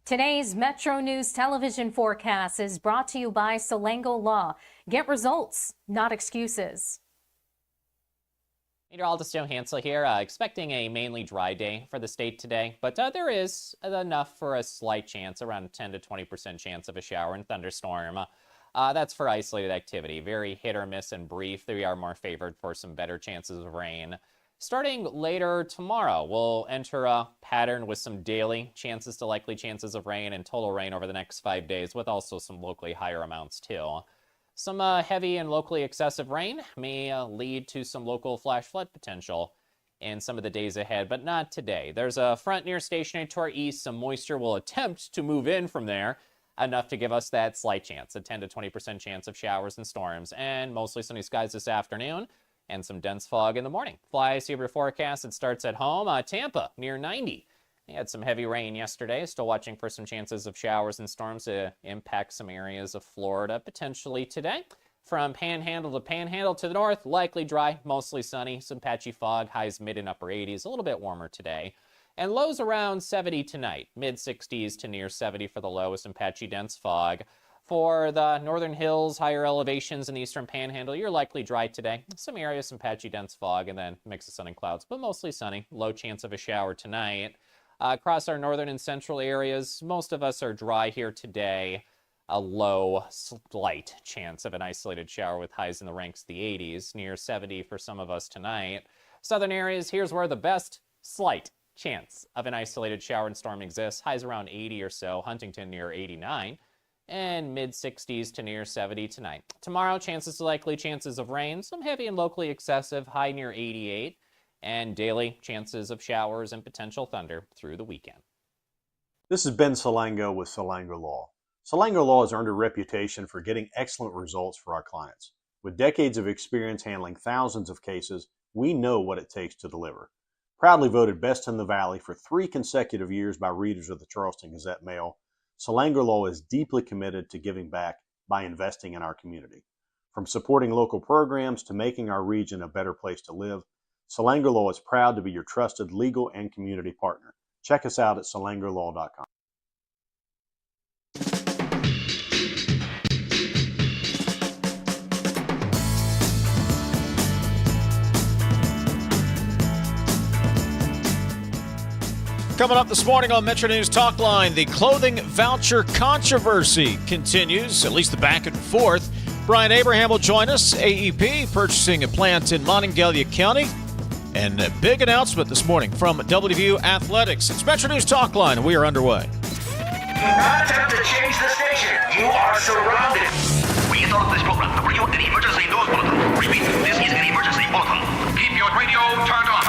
Today's Metro News television forecast is brought to you by Salango Law. Get results, not excuses. Meteorologist Joe Hansel here, expecting a mainly dry day for the state today, but there is enough for a slight chance, around a 10 to 20% chance of a shower and thunderstorm. That's for isolated activity. Very hit or miss and brief. They are more favored for some better chances of rain. Starting later tomorrow, we'll enter a pattern with some daily chances to likely chances of rain and total rain over the next 5 days, with also some locally higher amounts too. Some heavy and locally excessive rain may lead to some local flash flood potential in some of the days ahead, but not today. There's a front near stationary to our east. Some moisture will attempt to move in from there, enough to give us that slight chance, a 10 to 20% chance of showers and storms, and mostly sunny skies this afternoon, and some dense fog in the morning. Fly over forecast, it starts at home. Tampa, near 90. They had some heavy rain yesterday. Still watching for some chances of showers and storms to impact some areas of Florida potentially today. From Panhandle to Panhandle to the north, likely dry, mostly sunny, some patchy fog, highs mid and upper 80s, a little bit warmer today. And lows around 70 tonight, mid 60s to near 70 for the low with some patchy dense fog. For the northern hills, higher elevations in the eastern Panhandle, you're likely dry today. Some areas, some patchy dense fog, and then mix of sun and clouds, but mostly sunny. Low chance of a shower tonight. Across our northern and central areas, most of us are dry here today. A low, slight chance of an isolated shower with highs in the ranks of the 80s, near 70 for some of us tonight. Southern areas, here's where the best slight chance of an isolated shower and storm exists. Highs around 80 or so, Huntington near 89, and mid 60s to near 70 tonight. Tomorrow, likely chances of rain, some heavy and locally excessive, high near 88. And daily chances of showers and potential thunder through the weekend. This is Ben Salango with Salango Law. Salango Law has earned a reputation for getting excellent results for our clients. With decades of experience handling thousands of cases, we know what it takes to deliver. Proudly voted Best in the Valley for 3 consecutive years by readers of the Charleston Gazette-Mail, Salango Law is deeply committed to giving back by investing in our community. From supporting local programs to making our region a better place to live, Salango Law is proud to be your trusted legal and community partner. Check us out at salangolaw.com. Coming up this morning on MetroNews Talkline, the clothing voucher controversy continues, at least the back and forth. Brian Abraham will join us, AEP, purchasing a plant in Monongalia County. And a big announcement this morning from WVU Athletics. It's MetroNews Talkline, and we are underway. Do not attempt to change the station. You are surrounded. We interrupt this program to bring you an emergency news bulletin. Repeat, this is an emergency bulletin. Keep your radio turned on.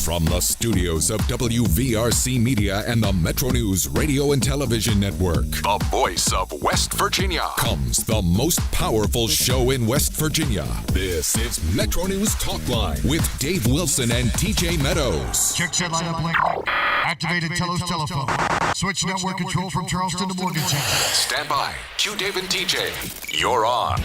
From the studios of WVRC Media and the Metro News Radio and Television Network, the voice of West Virginia, comes the most powerful show in West Virginia. This is Metro News Talkline with Dave Wilson and TJ Meadows. Check set lineup link. Activated Telos telephone. Switch network control from Charleston to Morgantown. Stand by. Q Dave and TJ. You're on.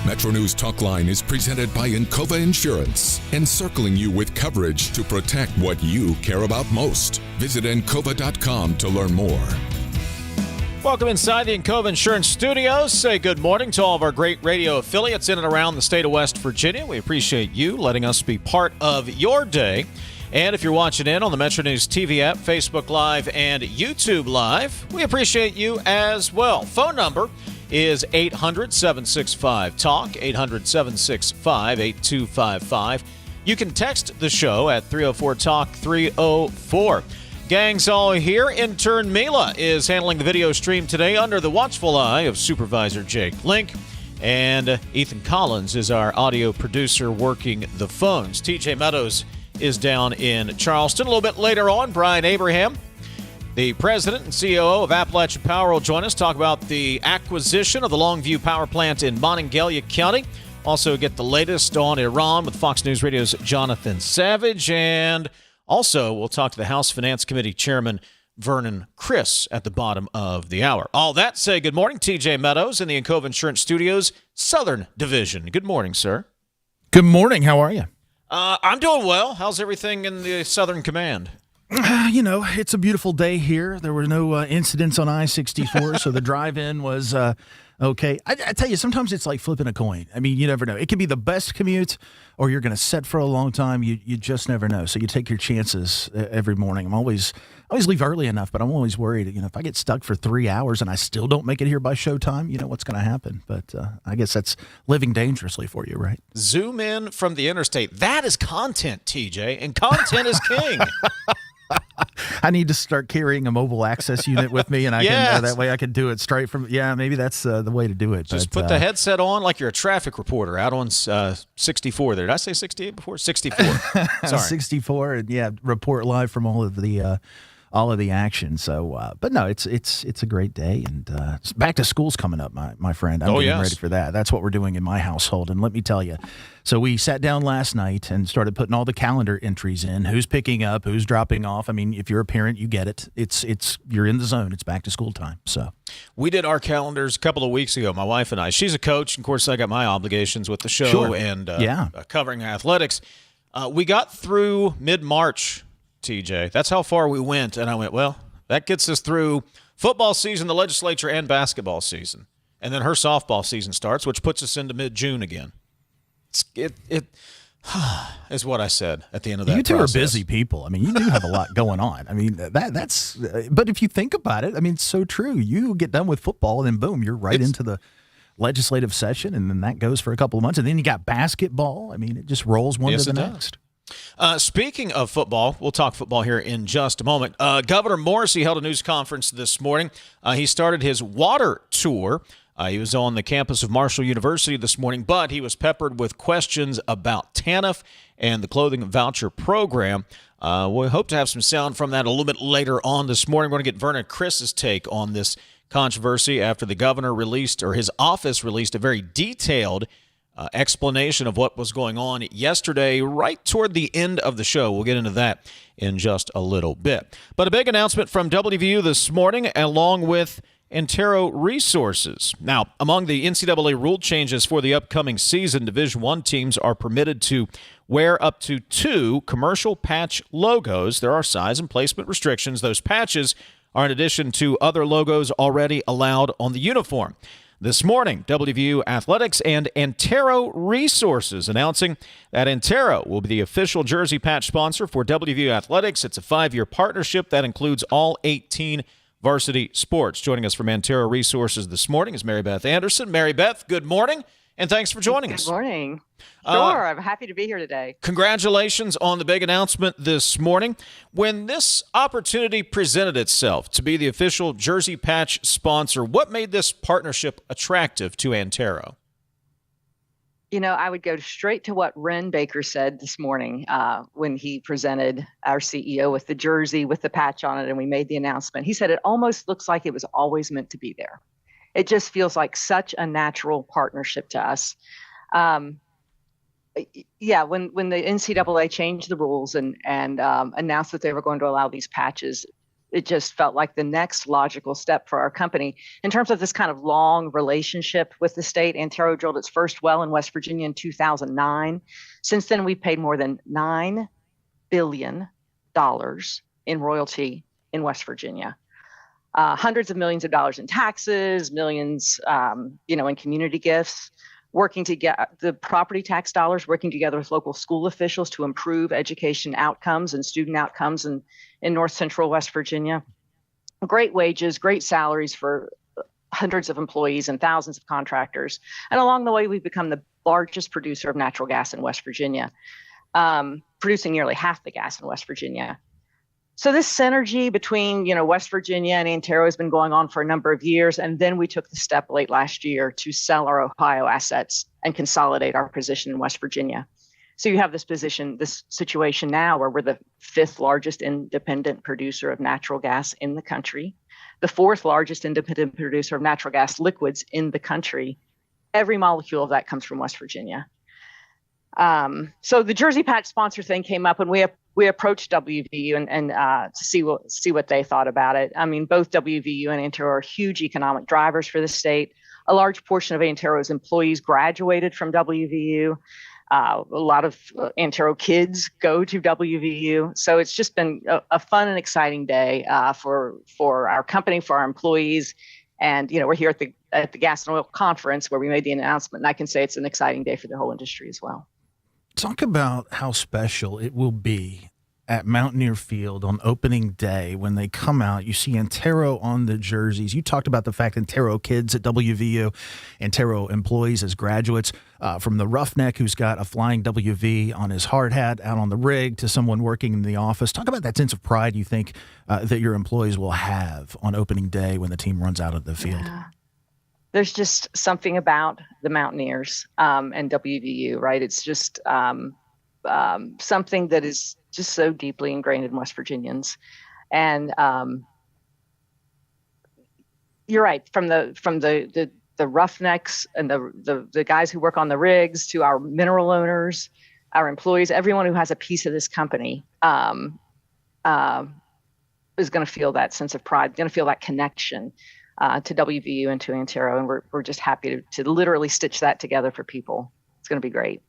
Metro News Talkline is presented by Encova Insurance, encircling you with coverage to protect what you care about most. Visit Encova.com to learn more. Welcome inside the Encova Insurance Studios. Say good morning to all of our great radio affiliates in and around the state of West Virginia. We appreciate you letting us be part of your day. And if you're watching in on the Metro News TV app, Facebook Live, and YouTube Live, we appreciate you as well. Phone number is 800-765-TALK, 800-765-8255. You can text the show at 304-TALK-304. Gang's all here. Intern Mila is handling the video stream today under the watchful eye of Supervisor Jake Link. And Ethan Collins is our audio producer working the phones. TJ Meadows is down in Charleston. A little bit later on, Brian Abraham, the president and COO of Appalachian Power, will join us, talk about the acquisition of the Longview Power Plant in Monongalia County. Also get the latest on Iran with Fox News Radio's Jonathan Savage. And also we'll talk to the House Finance Committee Chairman Vernon Criss at the bottom of the hour. All that, say good morning, TJ Meadows in the Encova Insurance Studios Southern Division. Good morning, sir. Good morning. How are you? I'm doing well. How's everything in the Southern Command? It's a beautiful day here. There were no incidents on I-64, so the drive-in was okay. I tell you, sometimes it's like flipping a coin. I mean, you never know. It can be the best commute, or you're going to sit for a long time. You just never know. So you take your chances every morning. I always leave early enough, but I'm always worried. If I get stuck for 3 hours and I still don't make it here by showtime, what's going to happen. But I guess that's living dangerously for you, right? Zoom in from the interstate. That is content, TJ, and content is king. I need to start carrying a mobile access unit with me, and I can that way I can do it straight from. Yeah, maybe that's the way to do it. Just put the headset on like you're a traffic reporter out on 64 there. Did I say 68 before? 64. Sorry. 64, and report live from all of the action. So, but no, it's a great day, and back to school's coming up, my friend. I'm getting ready for that. That's what we're doing in my household, and let me tell you. So we sat down last night and started putting all the calendar entries in. Who's picking up? Who's dropping off? I mean, if you're a parent, you get it. It's you're in the zone. It's back to school time. So we did our calendars a couple of weeks ago. My wife and I. She's a coach, and of course, I got my obligations with the show and covering athletics. We got through mid-March. TJ, that's how far we went, and I went, well, that gets us through football season, the legislature, and basketball season, and then her softball season starts, which puts us into mid-June again. It is what I said at the end of that. You two process. are busy people. I mean, you do have a lot going on. I mean, that's. But if you think about it, I mean, it's so true. You get done with football, and then boom, you're right into the legislative session, and then that goes for a couple of months, and then you got basketball. I mean, it just rolls one to the next. Speaking of football, we'll talk football here in just a moment. Governor Morrisey held a news conference this morning. He started his water tour. He was on the campus of Marshall University this morning, but he was peppered with questions about TANF and the clothing voucher program. We hope to have some sound from that a little bit later on this morning. We're going to get Vernon Criss's take on this controversy after the governor released, or his office released, a very detailed explanation of what was going on yesterday, right toward the end of the show. We'll get into that in just a little bit. But a big announcement from WVU this morning, along with Antero Resources. Now, among the NCAA rule changes for the upcoming season, Division I teams are permitted to wear up to 2 commercial patch logos. There are size and placement restrictions. Those patches are in addition to other logos already allowed on the uniform. This morning, WVU Athletics and Antero Resources announcing that Antero will be the official jersey patch sponsor for WVU Athletics. It's a 5-year partnership that includes all 18 varsity sports. Joining us from Antero Resources this morning is Maribeth Anderson. Maribeth, good morning, and thanks for joining us. Good morning. Sure, I'm happy to be here today. Congratulations on the big announcement this morning. When this opportunity presented itself to be the official jersey patch sponsor, what made this partnership attractive to Antero? I would go straight to what Ren Baker said this morning when he presented our CEO with the jersey with the patch on it, and we made the announcement. He said it almost looks like it was always meant to be there. It just feels like such a natural partnership to us. When the NCAA changed the rules and announced that they were going to allow these patches, it just felt like the next logical step for our company. In terms of this kind of long relationship with the state, Antero drilled its first well in West Virginia in 2009. Since then, we've paid more than $9 billion in royalty in West Virginia. Hundreds of millions of dollars in taxes, millions, in community gifts. Working to get the property tax dollars, working together with local school officials to improve education outcomes and student outcomes in North Central West Virginia. Great wages, great salaries for hundreds of employees and thousands of contractors. And along the way, we've become the largest producer of natural gas in West Virginia, producing nearly half the gas in West Virginia. So this synergy between, West Virginia and Antero has been going on for a number of years. And then we took the step late last year to sell our Ohio assets and consolidate our position in West Virginia. So you have this situation now where we're the 5th largest independent producer of natural gas in the country, the 4th largest independent producer of natural gas liquids in the country. Every molecule of that comes from West Virginia. So the jersey patch sponsor thing came up, and we approached WVU and to see what they thought about it. I mean, both WVU and Antero are huge economic drivers for the state. A large portion of Antero's employees graduated from WVU. A lot of Antero kids go to WVU. So it's just been a fun and exciting day for our company, for our employees. And, we're here at the Gas and Oil Conference where we made the announcement. And I can say it's an exciting day for the whole industry as well. Talk about how special it will be at Mountaineer Field on opening day when they come out. You see Antero on the jerseys. You talked about the fact Antero kids at WVU, Antero employees as graduates, from the roughneck who's got a flying WV on his hard hat out on the rig to someone working in the office. Talk about that sense of pride you think that your employees will have on opening day when the team runs out of the field. Yeah. There's just something about the Mountaineers and WVU, right? It's just something that is just so deeply ingrained in West Virginians. And you're right, from the roughnecks and the guys who work on the rigs to our mineral owners, our employees, everyone who has a piece of this company is going to feel that sense of pride, going to feel that connection to WVU and to Antero. And we're just happy to literally stitch that together for people. It's going to be great.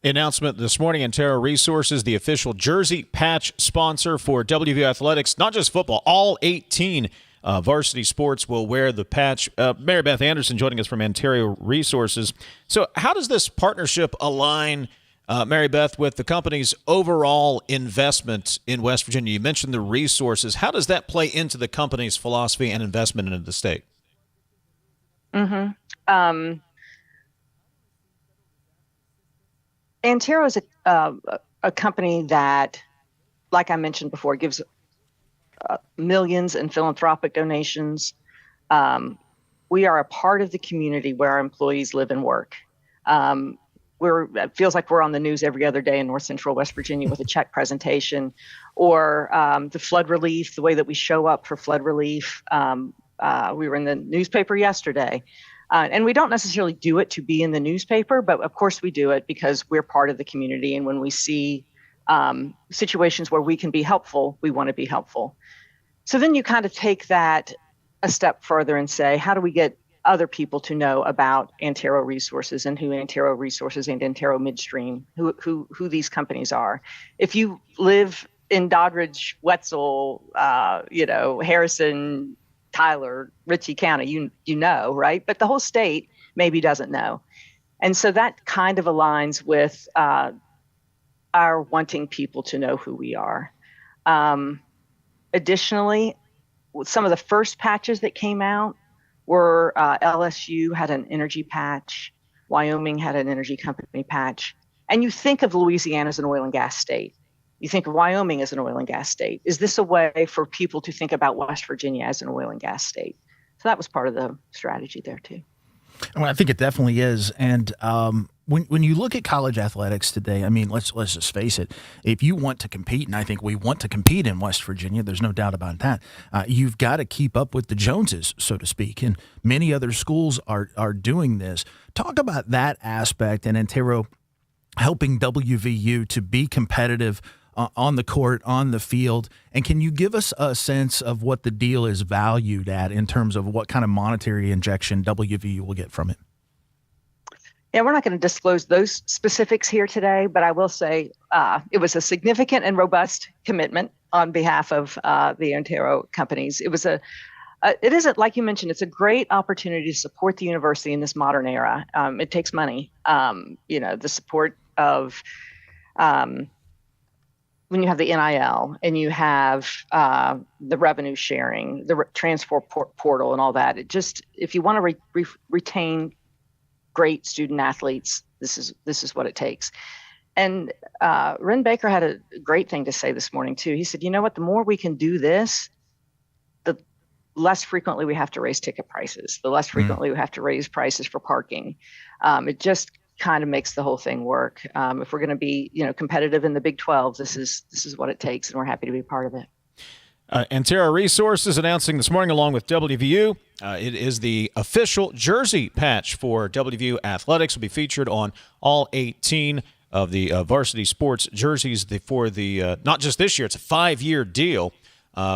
The announcement this morning, Antero Resources, the official jersey patch sponsor for WVU Athletics, not just football, all 18 varsity sports will wear the patch. Maribeth Anderson joining us from Antero Resources. So how does this partnership align, Maribeth, with the company's overall investment in West Virginia? You mentioned the resources. How does that play into the company's philosophy and investment into the state? Antero is a company that, like I mentioned before, gives millions in philanthropic donations. We are a part of the community where our employees live and work. It feels like we're on the news every other day in North Central West Virginia with a check presentation, or the flood relief, the way that we show up for flood relief. We were in the newspaper yesterday. And we don't necessarily do it to be in the newspaper, but of course we do it because we're part of the community. And when we see situations where we can be helpful, we want to be helpful. So then you kind of take that a step further and say, how do we get other people to know about Antero Resources and who Antero Resources and Antero Midstream, who these companies are? If you live in Doddridge, Wetzel, Harrison, Tyler, Ritchie County, you know, right? But the whole state maybe doesn't know. And so that kind of aligns with our wanting people to know who we are. Additionally, some of the first patches that came out were LSU had an energy patch, Wyoming had an energy company patch. And you think of Louisiana as an oil and gas state. You think of Wyoming as an oil and gas state. Is this a way for people to think about West Virginia as an oil and gas state? So that was part of the strategy there too. Well, I think it definitely is. And when you look at college athletics today, I mean, let's just face it. If you want to compete, and I think we want to compete in West Virginia, there's no doubt about that. You've got to keep up with the Joneses, so to speak. And many other schools are doing this. Talk about that aspect and Antero helping WVU to be competitive on the court, on the field. And can you give us a sense of what the deal is valued at in terms of what kind of monetary injection WVU will get from it? Yeah, we're not going to disclose those specifics here today, but I will say it was a significant and robust commitment on behalf of the Antero companies. It isn't, like you mentioned, it's a great opportunity to support the university in this modern era. It takes money, the support of when you have the NIL and you have the revenue sharing, the transfer portal and all that. If you want to retain great student athletes, this is what it takes. And Ren Baker had a great thing to say this morning too. He said, you know what, the more we can do this, the less frequently we have to raise ticket prices, the less frequently we have to raise prices for parking. It just kind of makes the whole thing work. If we're going to be, competitive in the Big 12, this is what it takes, and we're happy to be part of it. Antero Resources announcing this morning, along with WVU, it is the official jersey patch for WVU Athletics. Will be featured on all 18 of the varsity sports jerseys for the not just this year. It's a 5-year deal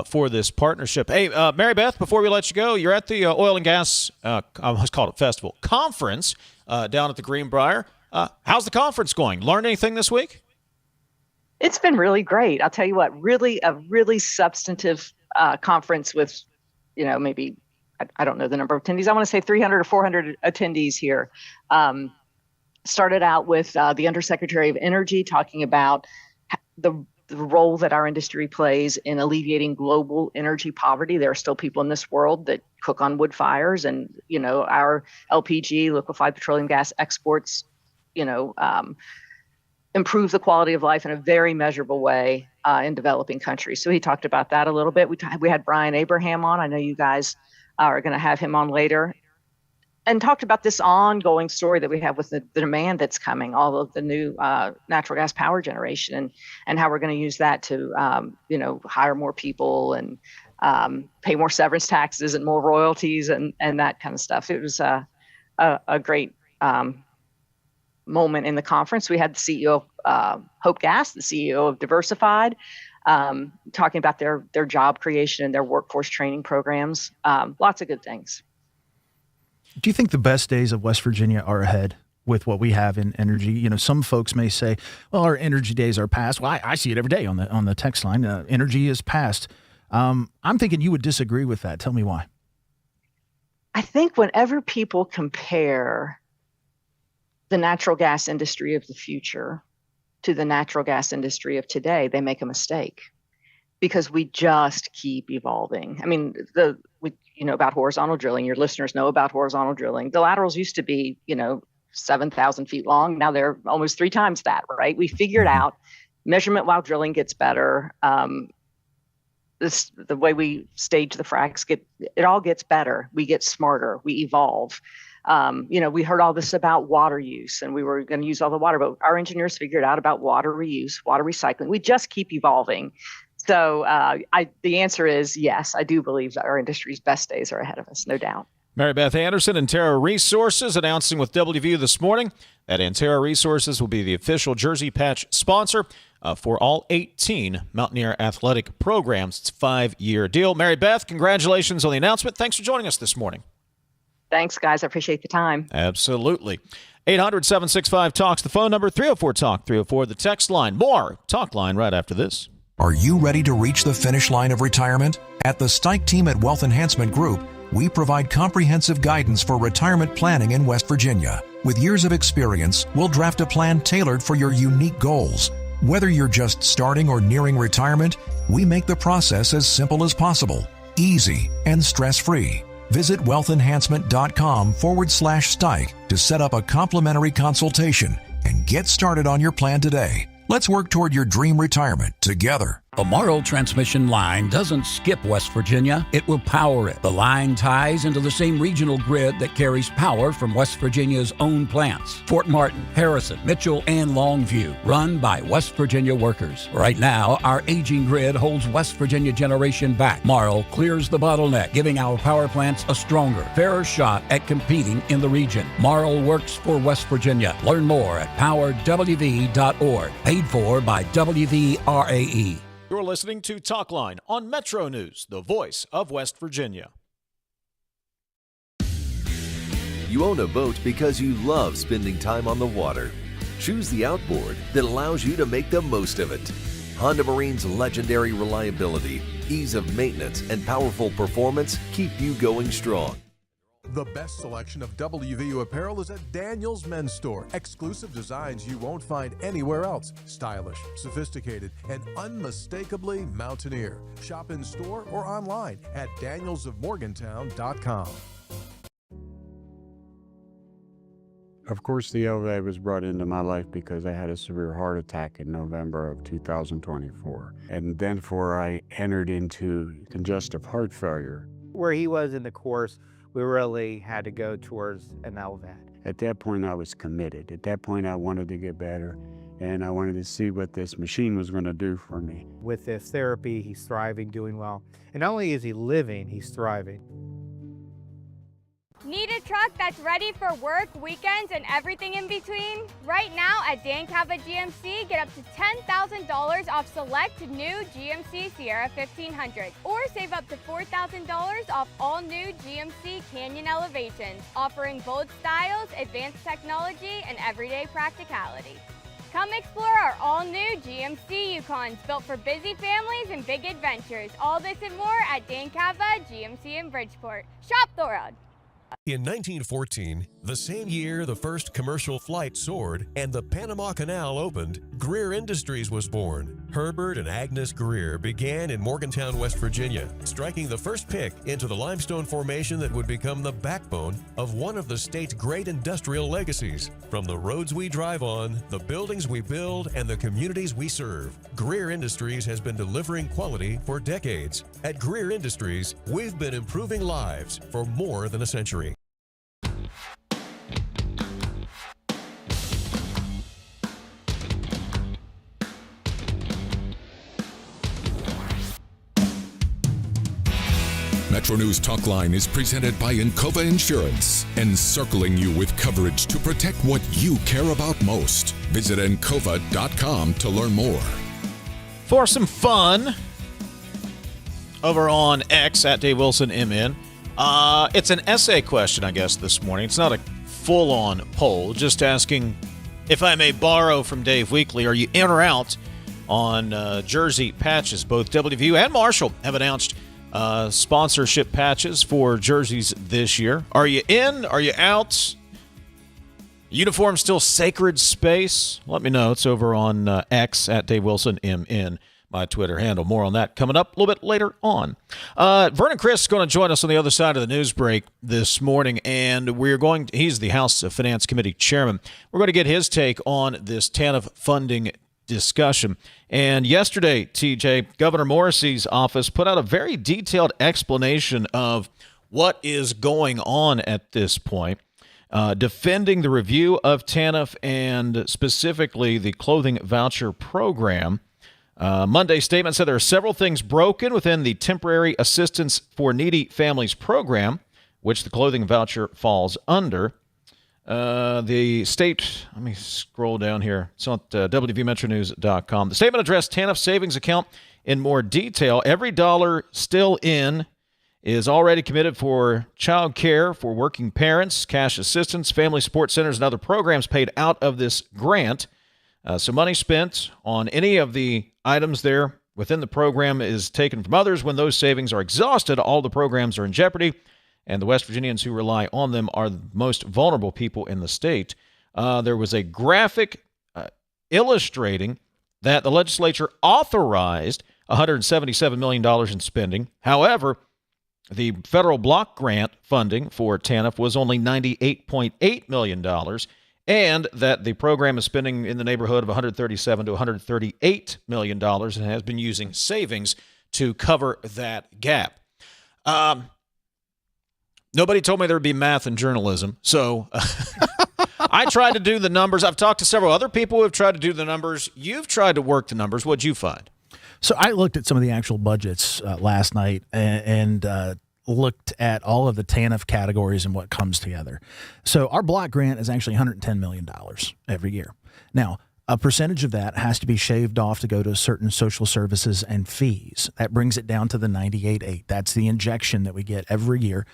for this partnership. Hey, Maribeth, before we let you go, you're at the Oil and Gas, I almost called it Festival, Conference down at the Greenbrier. How's the conference going? Learn anything this week? It's been really great. I'll tell you what, a really substantive conference with, maybe, I don't know the number of attendees. I want to say 300 or 400 attendees here. Started out with the Undersecretary of Energy talking about the role that our industry plays in alleviating global energy poverty. There are still people in this world that cook on wood fires, and our LPG, liquefied petroleum gas exports, improve the quality of life in a very measurable way in developing countries. So he talked about that a little bit. We had Brian Abraham on. I know you guys are going to have him on later, and talked about this ongoing story that we have with the demand that's coming, all of the new natural gas power generation, and how we're going to use that to, hire more people and pay more severance taxes and more royalties and that kind of stuff. It was a great moment in the conference. We had the CEO of Hope Gas, the CEO of Diversified, talking about their job creation and their workforce training programs. Lots of good things. Do you think the best days of West Virginia are ahead with what we have in energy? Some folks may say, well, our energy days are past. Well, I see it every day on the text line. Energy is past. I'm thinking you would disagree with that. Tell me why. I think whenever people compare the natural gas industry of the future to the natural gas industry of today, they make a mistake, because we just keep evolving. I mean, about horizontal drilling. Your listeners know about horizontal drilling. The laterals used to be, 7,000 feet long. Now they're almost 3 times that, right? We figured out measurement while drilling gets better. The way we stage the fracs, it all gets better. We get smarter. We evolve. We heard all this about water use, and we were going to use all the water, but our engineers figured out about water reuse, water recycling. We just keep evolving. So the answer is yes, I do believe that our industry's best days are ahead of us, no doubt. Maribeth Anderson, Antero Resources, announcing with WVU this morning that Antero Resources will be the official Jersey Patch sponsor for all 18 Mountaineer athletic programs. It's a 5-year deal. Maribeth, congratulations on the announcement. Thanks for joining us this morning. Thanks, guys. I appreciate the time. Absolutely. 800-765-TALKS, the phone number, 304-TALK-304, the text line. More Talkline right after this. Are you ready to reach the finish line of retirement? At the Stike team at Wealth Enhancement Group, we provide comprehensive guidance for retirement planning in West Virginia. With years of experience, we'll draft a plan tailored for your unique goals. Whether you're just starting or nearing retirement, we make the process as simple as possible, easy, and stress-free. Visit wealthenhancement.com/Stike to set up a complimentary consultation and get started on your plan today. Let's work toward your dream retirement together. A Morrow transmission line doesn't skip West Virginia, it will power it. The line ties into the same regional grid that carries power from West Virginia's own plants. Fort Martin, Harrison, Mitchell, and Longview, run by West Virginia workers. Right now, our aging grid holds West Virginia generation back. Morrow clears the bottleneck, giving our power plants a stronger, fairer shot at competing in the region. Morrow works for West Virginia. Learn more at powerwv.org. Paid for by WVRAE. You're listening to Talkline on Metro News, the voice of West Virginia. You own a boat because you love spending time on the water. Choose the outboard that allows you to make the most of it. Honda Marine's legendary reliability, ease of maintenance, and powerful performance keep you going strong. The best selection of WVU apparel is at Daniel's Men's Store. Exclusive designs you won't find anywhere else. Stylish, sophisticated, and unmistakably Mountaineer. Shop in store or online at danielsofmorgantown.com. Of course, the LVAD was brought into my life because I had a severe heart attack in November of 2024. And then I entered into congestive heart failure. Where he was in the course, we really had to go towards an LVAD. At that point, I was committed. At that point, I wanted to get better, and I wanted to see what this machine was going to do for me. With this therapy, he's thriving, doing well. And not only is he living, he's thriving. Need a truck that's ready for work, weekends, and everything in between? Right now at Dan Cava GMC, get up to $10,000 off select new GMC Sierra 1500, or save up to $4,000 off all new GMC Canyon Elevations, offering bold styles, advanced technology, and everyday practicality. Come explore our all-new GMC Yukons, built for busy families and big adventures. All this and more at Dan Cava GMC in Bridgeport. Shop Thorold. In 1914, the same year the first commercial flight soared and the Panama Canal opened, Greer Industries was born. Herbert and Agnes Greer began in Morgantown, West Virginia, striking the first pick into the limestone formation that would become the backbone of one of the state's great industrial legacies. From the roads we drive on, the buildings we build, and the communities we serve, Greer Industries has been delivering quality for decades. At Greer Industries, we've been improving lives for more than a century. MetroNews Talkline is presented by Encova Insurance, encircling you with coverage to protect what you care about most. Visit Encova.com to learn more. For some fun, over on X at Dave Wilson MN, it's an essay question, I guess, this morning. It's not a full-on poll, just asking, if I may borrow from Dave Weekly, are you in or out on jersey patches? Both WVU and Marshall have announced sponsorship patches for jerseys this year. Are you in? Are you out? Uniform still sacred space? Let me know. It's over on X at Dave Wilson MN, my Twitter handle. More on that coming up a little bit later on. Vernon Criss is going to join us on the other side of the news break this morning, and he's the House Finance Committee chairman. We're going to get his take on this TANF funding discussion. And yesterday, TJ, Governor Morrisey's office put out a very detailed explanation of what is going on at this point, defending the review of TANF and specifically the clothing voucher program. Monday's statement said there are several things broken within the Temporary Assistance for Needy Families program, which the clothing voucher falls under. The state, let me scroll down here. It's on WVMetroNews.com. The statement addressed TANF savings account in more detail. Every dollar still in is already committed for child care for working parents, cash assistance, family support centers, and other programs paid out of this grant. So money spent on any of the items there within the program is taken from others. When those savings are exhausted, all the programs are in jeopardy, and the West Virginians who rely on them are the most vulnerable people in the state. There was a graphic illustrating that the legislature authorized $177 million in spending. However, the federal block grant funding for TANF was only $98.8 million, and that the program is spending in the neighborhood of $137 to $138 million and has been using savings to cover that gap. Nobody told me there would be math in journalism, so I tried to do the numbers. I've talked to several other people who have tried to do the numbers. You've tried to work the numbers. What'd you find? So I looked at some of the actual budgets last night and looked at all of the TANF categories and what comes together. So our block grant is actually $110 million every year. Now, a percentage of that has to be shaved off to go to certain social services and fees. That brings it down to the 98.8. That's the injection that we get every year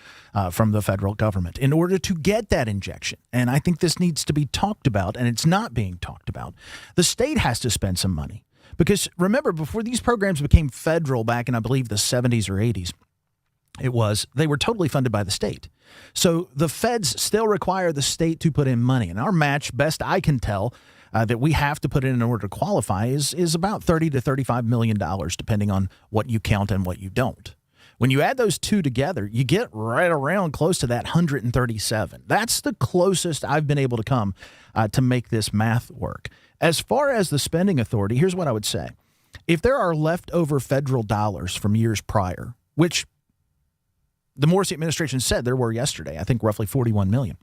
from the federal government. In order to get that injection, and I think this needs to be talked about, and it's not being talked about, the state has to spend some money. Because remember, before these programs became federal back in, I believe, the 70s or 80s, they were totally funded by the state. So the feds still require the state to put in money. And our match, best I can tell, that we have to put in order to qualify is about $30 to $35 million, depending on what you count and what you don't. When you add those two together, you get right around close to that 137. That's the closest I've been able to come to make this math work. As far as the spending authority, here's what I would say. If there are leftover federal dollars from years prior, which the Morrisey administration said there were yesterday, I think roughly 41 million,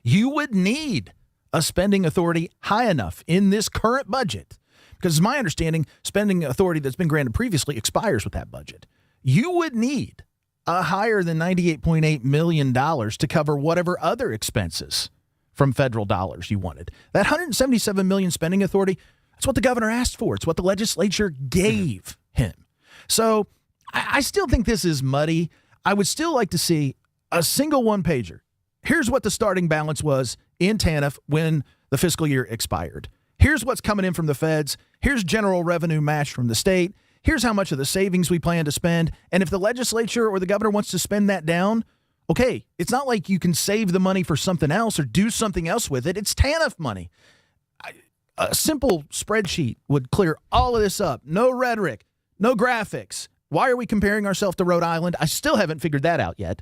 you would need a spending authority high enough in this current budget, because it's my understanding spending authority that's been granted previously expires with that budget. You would need higher than $98.8 million to cover whatever other expenses from federal dollars you wanted. That $177 million spending authority, that's what the governor asked for. It's what the legislature gave him. So I still think this is muddy. I would still like to see a single one-pager. Here's what the starting balance was in TANF when the fiscal year expired. Here's what's coming in from the feds. Here's general revenue matched from the state. Here's how much of the savings we plan to spend. And if the legislature or the governor wants to spend that down, okay, it's not like you can save the money for something else or do something else with it. It's TANF money. A simple spreadsheet would clear all of this up. No rhetoric, no graphics. Why are we comparing ourselves to Rhode Island? I still haven't figured that out yet.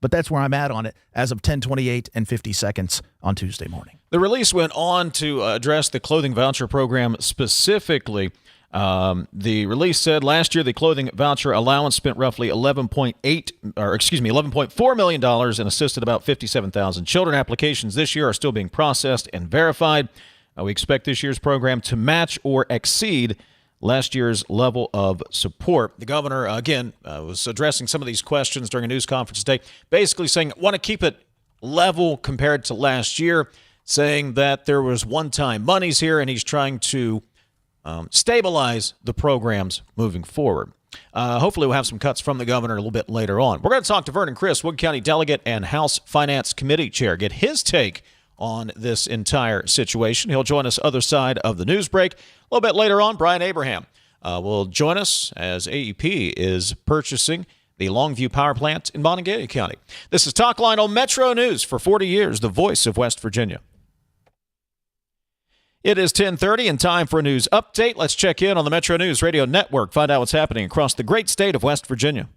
But that's where I'm at on it as of 10:28 and 50 seconds on Tuesday morning. The release went on to address the clothing voucher program specifically. The release said last year the clothing voucher allowance spent roughly $11.4 million and assisted about 57,000 children. Applications this year are still being processed and verified. We expect this year's program to match or exceed last year's level of support. The governor, again, was addressing some of these questions during a news conference today, basically saying, want to keep it level compared to last year, saying that there was one-time monies here, and he's trying to stabilize the programs moving forward. Hopefully we'll have some cuts from the governor a little bit later on. We're going to talk to Vernon Criss, Wood County delegate and House Finance Committee chair, get his take on this entire situation. He'll join us other side of the news break. A little bit later on, Brian Abraham will join us as AEP is purchasing the Longview Power Plant in Monongalia County. This is Talkline on Metro News for 40 years, the voice of West Virginia. It is 10:30 and time for a news update. Let's check in on the Metro News Radio Network, find out what's happening across the great state of West Virginia.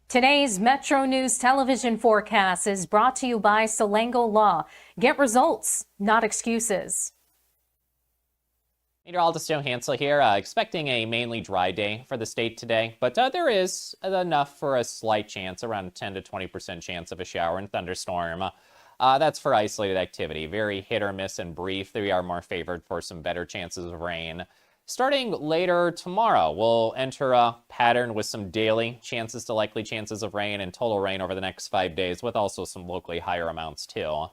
Today's Metro News television forecast is brought to you by Salango Law. Get results, not excuses. Meteorologist Joe Hansel here, expecting a mainly dry day for the state today, but there is enough for a slight chance, around a 10 to 20% chance of a shower and thunderstorm. That's for isolated activity, very hit or miss and brief. They are more favored for some better chances of rain. Starting later tomorrow, we'll enter a pattern with some daily chances to likely chances of rain and total rain over the next 5 days, with also some locally higher amounts too.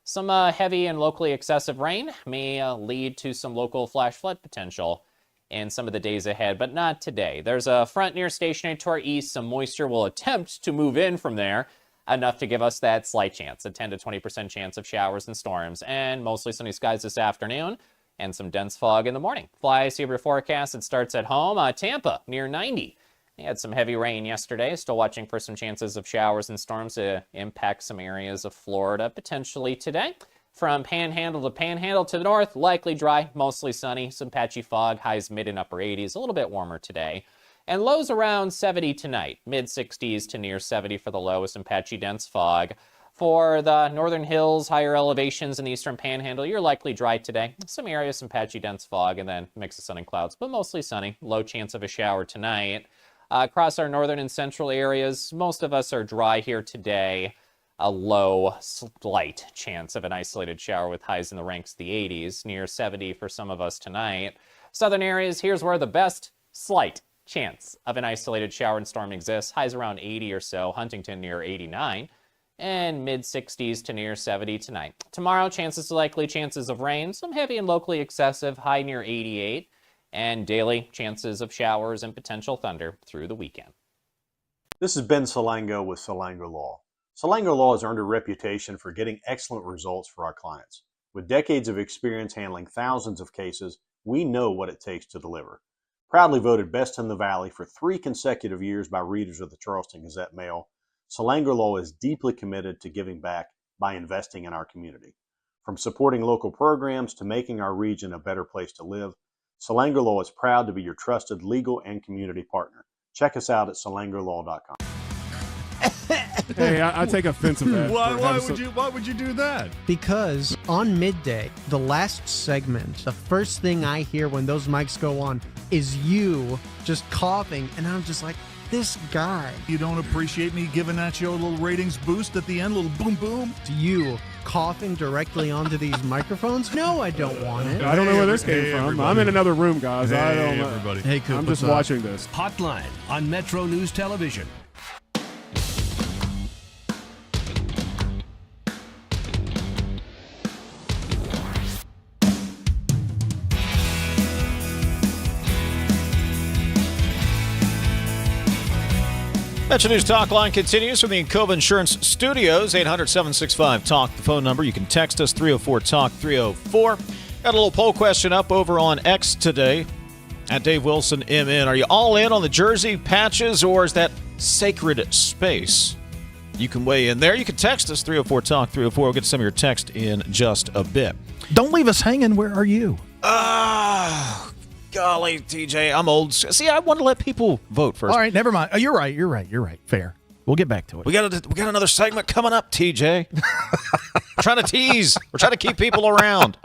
Some heavy and locally excessive rain may lead to some local flash flood potential in some of the days ahead, but not today. There's a front near stationary to our east. Some moisture will attempt to move in from there, enough to give us that slight chance, a 10 to 20% chance of showers and storms, and mostly sunny skies this afternoon, and some dense fog in the morning. Fly see your forecast. It starts at home. Tampa near 90. They had some heavy rain yesterday. Still watching for some chances of showers and storms to impact some areas of Florida potentially today. From Panhandle to Panhandle to the north, likely dry, mostly sunny, some patchy fog, highs mid and upper 80s, a little bit warmer today. And lows around 70 tonight, mid 60s to near 70 for the low with some patchy dense fog. For the northern hills, higher elevations in the eastern panhandle, you're likely dry today. Some areas, some patchy dense fog, and then mix of sun and clouds, but mostly sunny. Low chance of a shower tonight. Across our northern and central areas, most of us are dry here today. A low, slight chance of an isolated shower with highs in the ranks of the 80s, near 70 for some of us tonight. Southern areas, here's where the best slight chance of an isolated shower and storm exists. Highs around 80 or so, Huntington near 89. And mid-60s to near 70 tonight. Tomorrow, chances of rain, some heavy and locally excessive, high near 88, and daily chances of showers and potential thunder through the weekend. This is Ben Salango with Salango Law. Salango Law has earned a reputation for getting excellent results for our clients. With decades of experience handling thousands of cases, we know what it takes to deliver. Proudly voted Best in the Valley for 3 consecutive years by readers of the Charleston Gazette-Mail, Salango Law is deeply committed to giving back by investing in our community. From supporting local programs to making our region a better place to live, Salango Law is proud to be your trusted legal and community partner. Check us out at salangolaw.com. Hey, I take offense of that. Why would you do that? Because on midday, the last segment, the first thing I hear when those mics go on is you just coughing, and I'm just like, this guy. You don't appreciate me giving that show a little ratings boost at the end, a little boom boom? You coughing directly onto these microphones? No, I don't want it. I don't know where this came from. Everybody. I'm in another room, guys. I don't know. Everybody. Hey, Coop, I'm just watching this. Hotline on Metro News Television. MetroNews Talkline continues from the Encova Insurance Studios, 800-765-TALK, the phone number. You can text us, 304-TALK, 304. Got a little poll question up over on X today, at Dave Wilson MN. Are you all in on the jersey patches, or is that sacred space? You can weigh in there. You can text us, 304-TALK, 304. We'll get some of your text in just a bit. Don't leave us hanging. Where are you? Golly, TJ, I'm old. See, I want to let people vote first. All right, never mind. Oh, you're right. Fair. We'll get back to it. We got another segment coming up, TJ. We're trying to tease. We're trying to keep people around.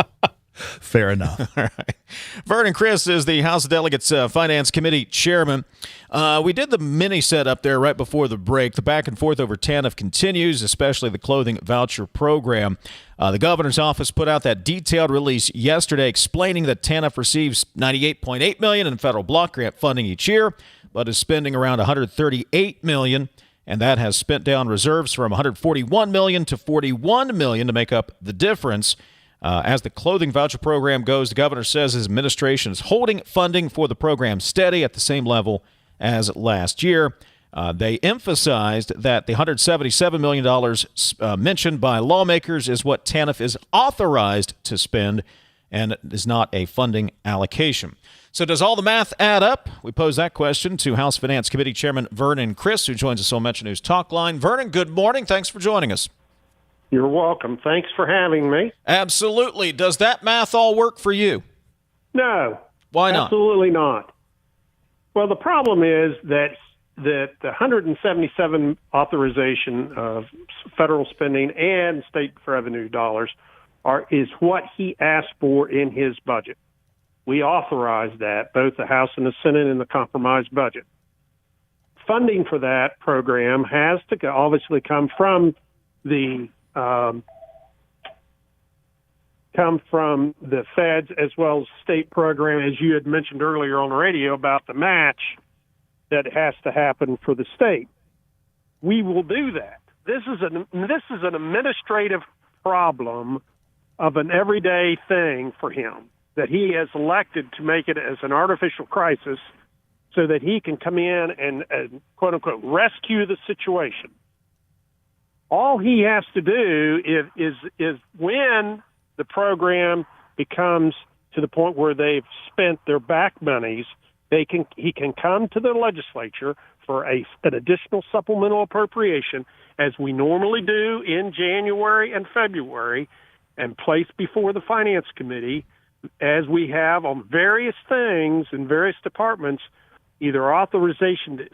Fair enough. All right. Vernon Criss is the House of Delegates Finance Committee chairman. We did the mini set up there right before the break. The back and forth over TANF continues, especially the clothing voucher program. The governor's office put out that detailed release yesterday explaining that TANF receives $98.8 million in federal block grant funding each year, but is spending around $138 million, and that has spent down reserves from $141 million to $41 million to make up the difference. As the clothing voucher program goes, the governor says his administration is holding funding for the program steady at the same level as last year. They emphasized that the $177 million mentioned by lawmakers is what TANF is authorized to spend and is not a funding allocation. So does all the math add up? We pose that question to House Finance Committee Chairman Vernon Criss, who joins us on MetroNews Talkline. Vernon, good morning. Thanks for joining us. You're welcome. Thanks for having me. Absolutely. Does that math all work for you? No. Why not? Absolutely not. Well, the problem is that the 177 authorization of federal spending and state revenue dollars is what he asked for in his budget. We authorized that, both the House and the Senate, in the compromise budget. Funding for that program has to obviously come from the feds as well as state program, as you had mentioned earlier on the radio about the match that has to happen for the state. We will do that. This is an administrative problem of an everyday thing for him that he has elected to make it as an artificial crisis so that he can come in and quote unquote rescue the situation. All he has to do is when the program becomes to the point where they've spent their back monies, he can come to the legislature for an additional supplemental appropriation, as we normally do in January and February, and place before the Finance Committee, as we have on various things in various departments, either authorization to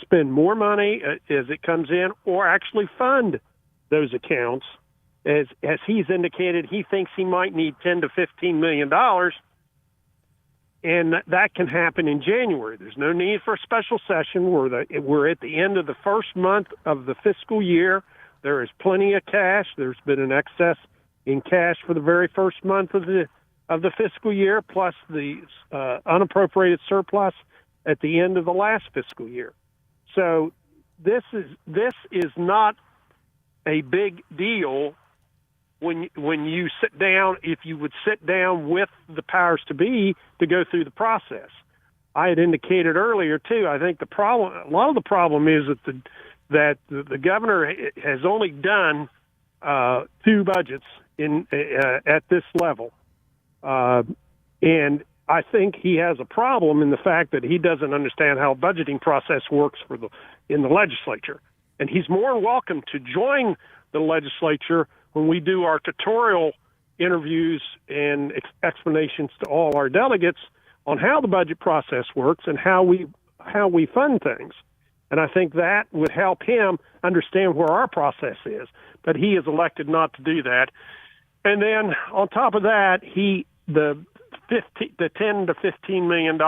spend more money as it comes in, or actually fund those accounts. As he's indicated, he thinks he might need $10 to $15 million, and that can happen in January. There's no need for a special session. We're at the end of the first month of the fiscal year. There is plenty of cash. There's been an excess in cash for the very first month of the fiscal year, plus the unappropriated surplus at the end of the last fiscal year. So this is not a big deal when you sit down, if you would sit down with the powers to be to go through the process. I had indicated earlier too, I think a lot of the problem is that the governor has only done two budgets at this level. And I think he has a problem in the fact that he doesn't understand how a budgeting process works in the legislature. And he's more than welcome to join the legislature when we do our tutorial interviews and explanations to all our delegates on how the budget process works and how we fund things. And I think that would help him understand where our process is. But he has elected not to do that. And then on top of that, the $10 to $15 million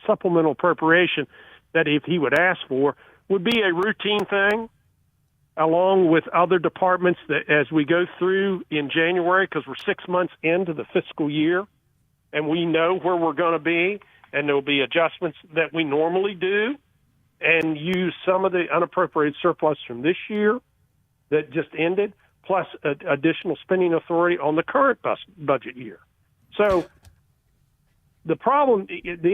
supplemental appropriation that if he would ask for would be a routine thing, along with other departments that as we go through in January, because we're 6 months into the fiscal year, and we know where we're going to be, and there'll be adjustments that we normally do, and use some of the unappropriated surplus from this year that just ended, plus additional spending authority on the current budget year. So the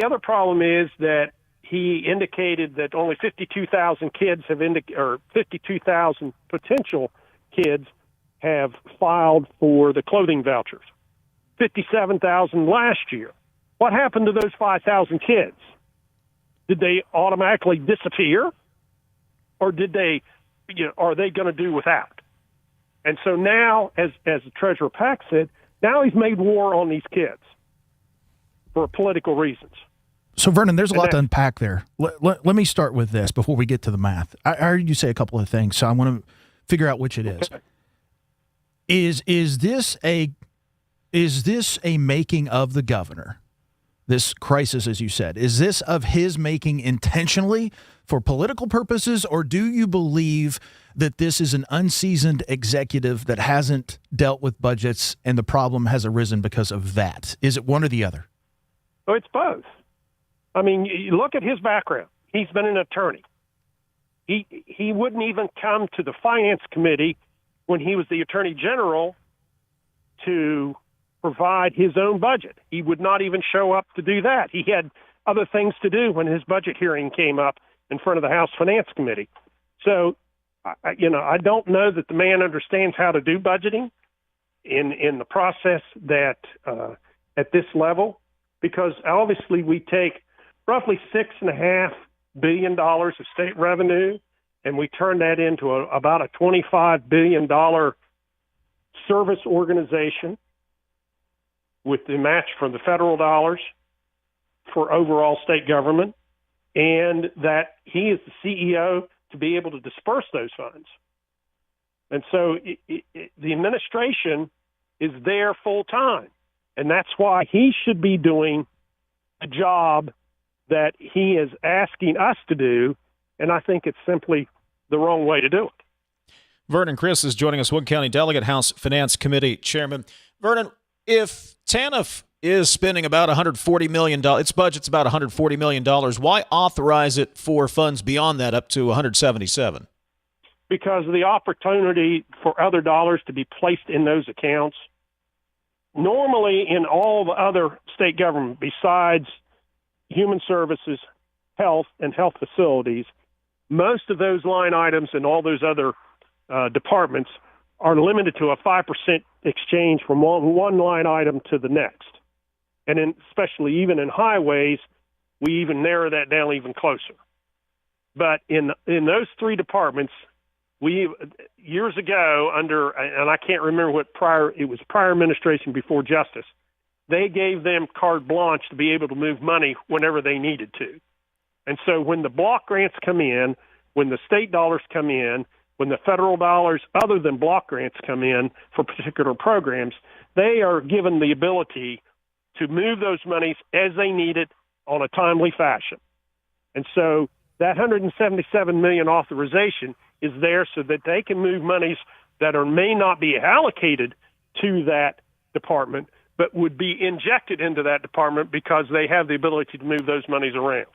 other problem is that he indicated that only 52,000 kids or 52,000 potential kids have filed for the clothing vouchers. 57,000 last year. What happened to those 5,000 kids? Did they automatically disappear, or did they, are they going to do without? And so now, as Treasurer Pack said, now he's made war on these kids for political reasons. So, Vernon, there's a lot to unpack there. Let me start with this before we get to the math. I heard you say a couple of things, so I want to figure out which it is. Okay. Is this a making of the governor? This crisis, as you said, is this of his making intentionally for political purposes, or do you believe that this is an unseasoned executive that hasn't dealt with budgets and the problem has arisen because of that? Is it one or the other? Oh, it's both. I mean, you look at his background. He's been an attorney. He wouldn't even come to the Finance Committee when he was the Attorney General to provide his own budget. He would not even show up to do that. He had other things to do when his budget hearing came up in front of the House Finance Committee. So, I don't know that the man understands how to do budgeting in the process that at this level, because obviously we take roughly $6.5 billion of state revenue, and we turn that into about a $25 billion service organization with the match from the federal dollars for overall state government, and that he is the CEO to be able to disperse those funds. And so the administration is there full time, and that's why he should be doing the job that he is asking us to do, and I think it's simply the wrong way to do it. Vernon Criss is joining us, Wood County Delegate, House Finance Committee Chairman. Vernon, if TANF is spending about $140 million, its budget's about $140 million, why authorize it for funds beyond that up to $177? Because of the opportunity for other dollars to be placed in those accounts. Normally, in all the other state government, besides human services, health, and health facilities, most of those line items and all those other departments are limited to a 5% exchange from one line item to the next. And especially even in highways, we even narrow that down even closer. But in those three departments, we years ago and I can't remember what prior administration before Justice, they gave them carte blanche to be able to move money whenever they needed to. And so when the block grants come in, when the state dollars come in, when the federal dollars other than block grants come in for particular programs, they are given the ability to move those monies as they need it on a timely fashion. And so that $177 million authorization is there so that they can move monies that may not be allocated to that department, but would be injected into that department because they have the ability to move those monies around.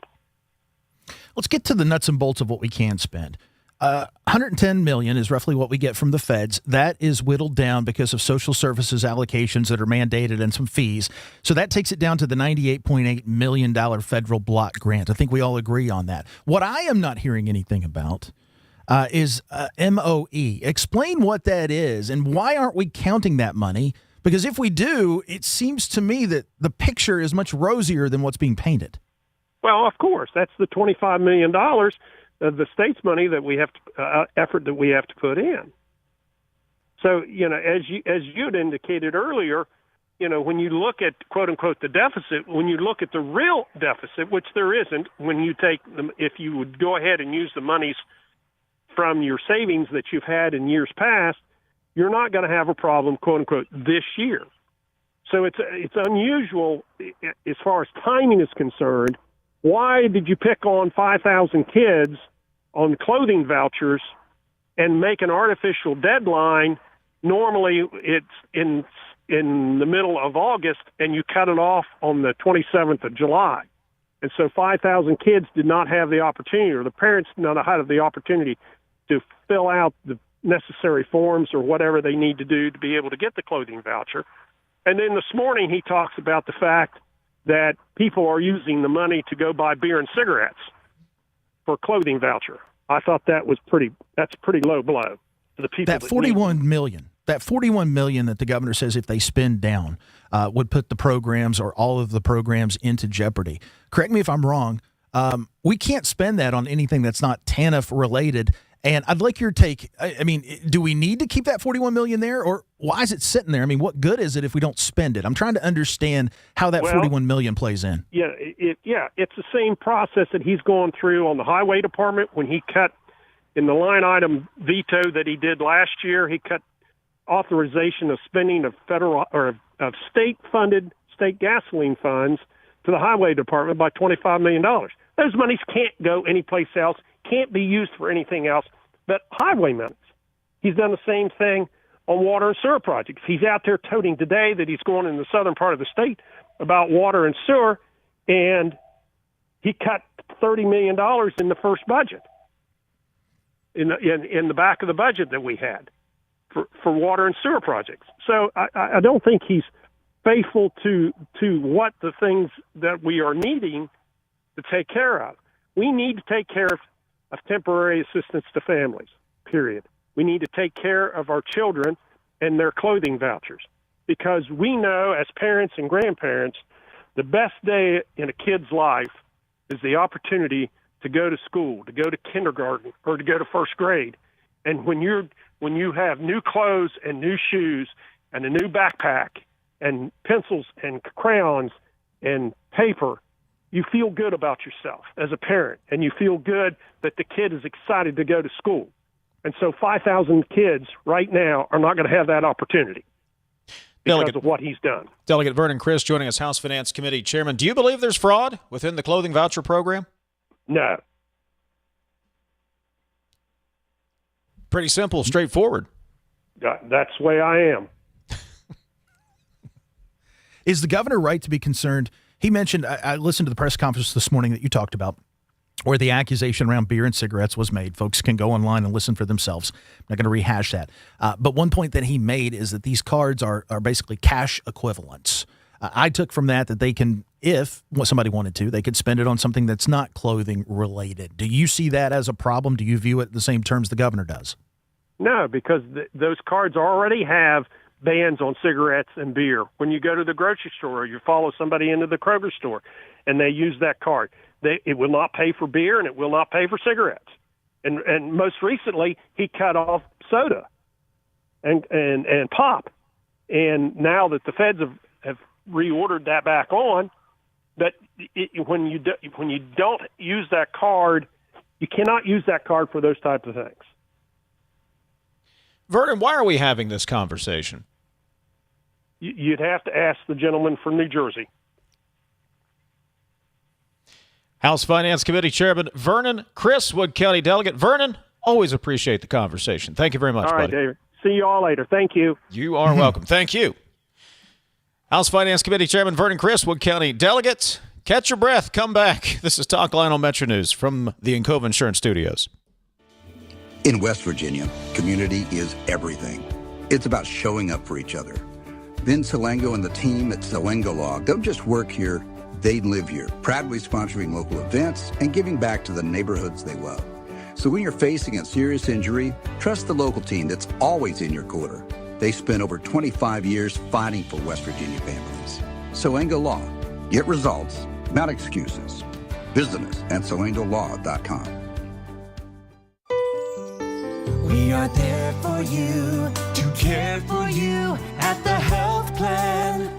Let's get to the nuts and bolts of what we can spend. $110 million is roughly what we get from the feds. That is whittled down because of social services allocations that are mandated and some fees. So that takes it down to the $98.8 million federal block grant. I think we all agree on that. What I am not hearing anything about is MOE. Explain what that is and why aren't we counting that money? Because if we do, it seems to me that the picture is much rosier than what's being painted. Well, of course, that's the $25 million of the state's money that we have to, effort that we have to put in. So, as you had indicated earlier, when you look at quote unquote the deficit, when you look at the real deficit, which there isn't, when you take them, if you would go ahead and use the monies from your savings that you've had in years past, you're not going to have a problem, quote unquote, this year. So it's unusual as far as timing is concerned. Why did you pick on 5,000 kids on clothing vouchers and make an artificial deadline? Normally it's in the middle of August and you cut it off on the 27th of July. And so 5,000 kids did not have the opportunity, or the parents did not have the opportunity to fill out the necessary forms or whatever they need to do to be able to get the clothing voucher. And then this morning he talks about the fact that people are using the money to go buy beer and cigarettes for a clothing voucher. I thought that's a pretty low blow to the people. That $41 million. That $41 million that the governor says if they spend down would put the programs or all of the programs into jeopardy. Correct me if I'm wrong. We can't spend that on anything that's not TANF related. And I'd like your take. I mean, do we need to keep that $41 million there, or why is it sitting there? I mean, what good is it if we don't spend it? I'm trying to understand how that $41 million plays in. Yeah, it's the same process that he's going through on the highway department when he cut in the line item veto that he did last year. He cut authorization of spending of federal or of state-funded state gasoline funds to the highway department by $25 million. Those monies can't go anyplace else, can't be used for anything else but highway monies. He's done the same thing on water and sewer projects. He's out there toting today that he's going in the southern part of the state about water and sewer, and he cut $30 million in the first budget, in the back of the budget that we had for water and sewer projects. So I don't think he's faithful to what the things that we are needing to take care of. We need to take care of temporary assistance to families, period. We need to take care of our children and their clothing vouchers, because we know as parents and grandparents, the best day in a kid's life is the opportunity to go to school, to go to kindergarten, or to go to first grade. And when you have new clothes and new shoes and a new backpack and pencils and crayons and paper, you feel good about yourself as a parent, and you feel good that the kid is excited to go to school. And so 5,000 kids right now are not going to have that opportunity because of what he's done. Delegate Vernon Criss joining us, House Finance Committee Chairman. Do you believe there's fraud within the clothing voucher program? No. Pretty simple, straightforward. That's the way I am. Is the governor right to be concerned? He mentioned, I listened to the press conference this morning that you talked about, where the accusation around beer and cigarettes was made. Folks can go online and listen for themselves. I'm not going to rehash that. But one point that he made is that these cards are basically cash equivalents. I took from that they can, if somebody wanted to, they could spend it on something that's not clothing related. Do you see that as a problem? Do you view it in the same terms the governor does? No, because those cards already have bans on cigarettes and beer. When you go to the grocery store or you follow somebody into the Kroger store and they use that card, it will not pay for beer and it will not pay for cigarettes. And most recently, he cut off soda and pop. And now that the feds have reordered that back on, that when you don't use that card, you cannot use that card for those types of things. Vernon, why are we having this conversation? You'd have to ask the gentleman from New Jersey. House Finance Committee Chairman Vernon Criss, Wood County Delegate. Vernon, always appreciate the conversation. Thank you very much, all right, buddy. David. See you all later. Thank you. You are welcome. Thank you. House Finance Committee Chairman Vernon Criss, Wood County Delegate. Catch your breath. Come back. This is Talkline on Metro News from the Encova Insurance Studios. In West Virginia, community is everything. It's about showing up for each other. Vin Salango and the team at Salango Law don't just work here, they live here, proudly sponsoring local events and giving back to the neighborhoods they love. So when you're facing a serious injury, trust the local team that's always in your corner. They spent over 25 years fighting for West Virginia families. Salango Law. Get results, not excuses. Visit us at salangolaw.com. We are there for you, to care for you at the health plan.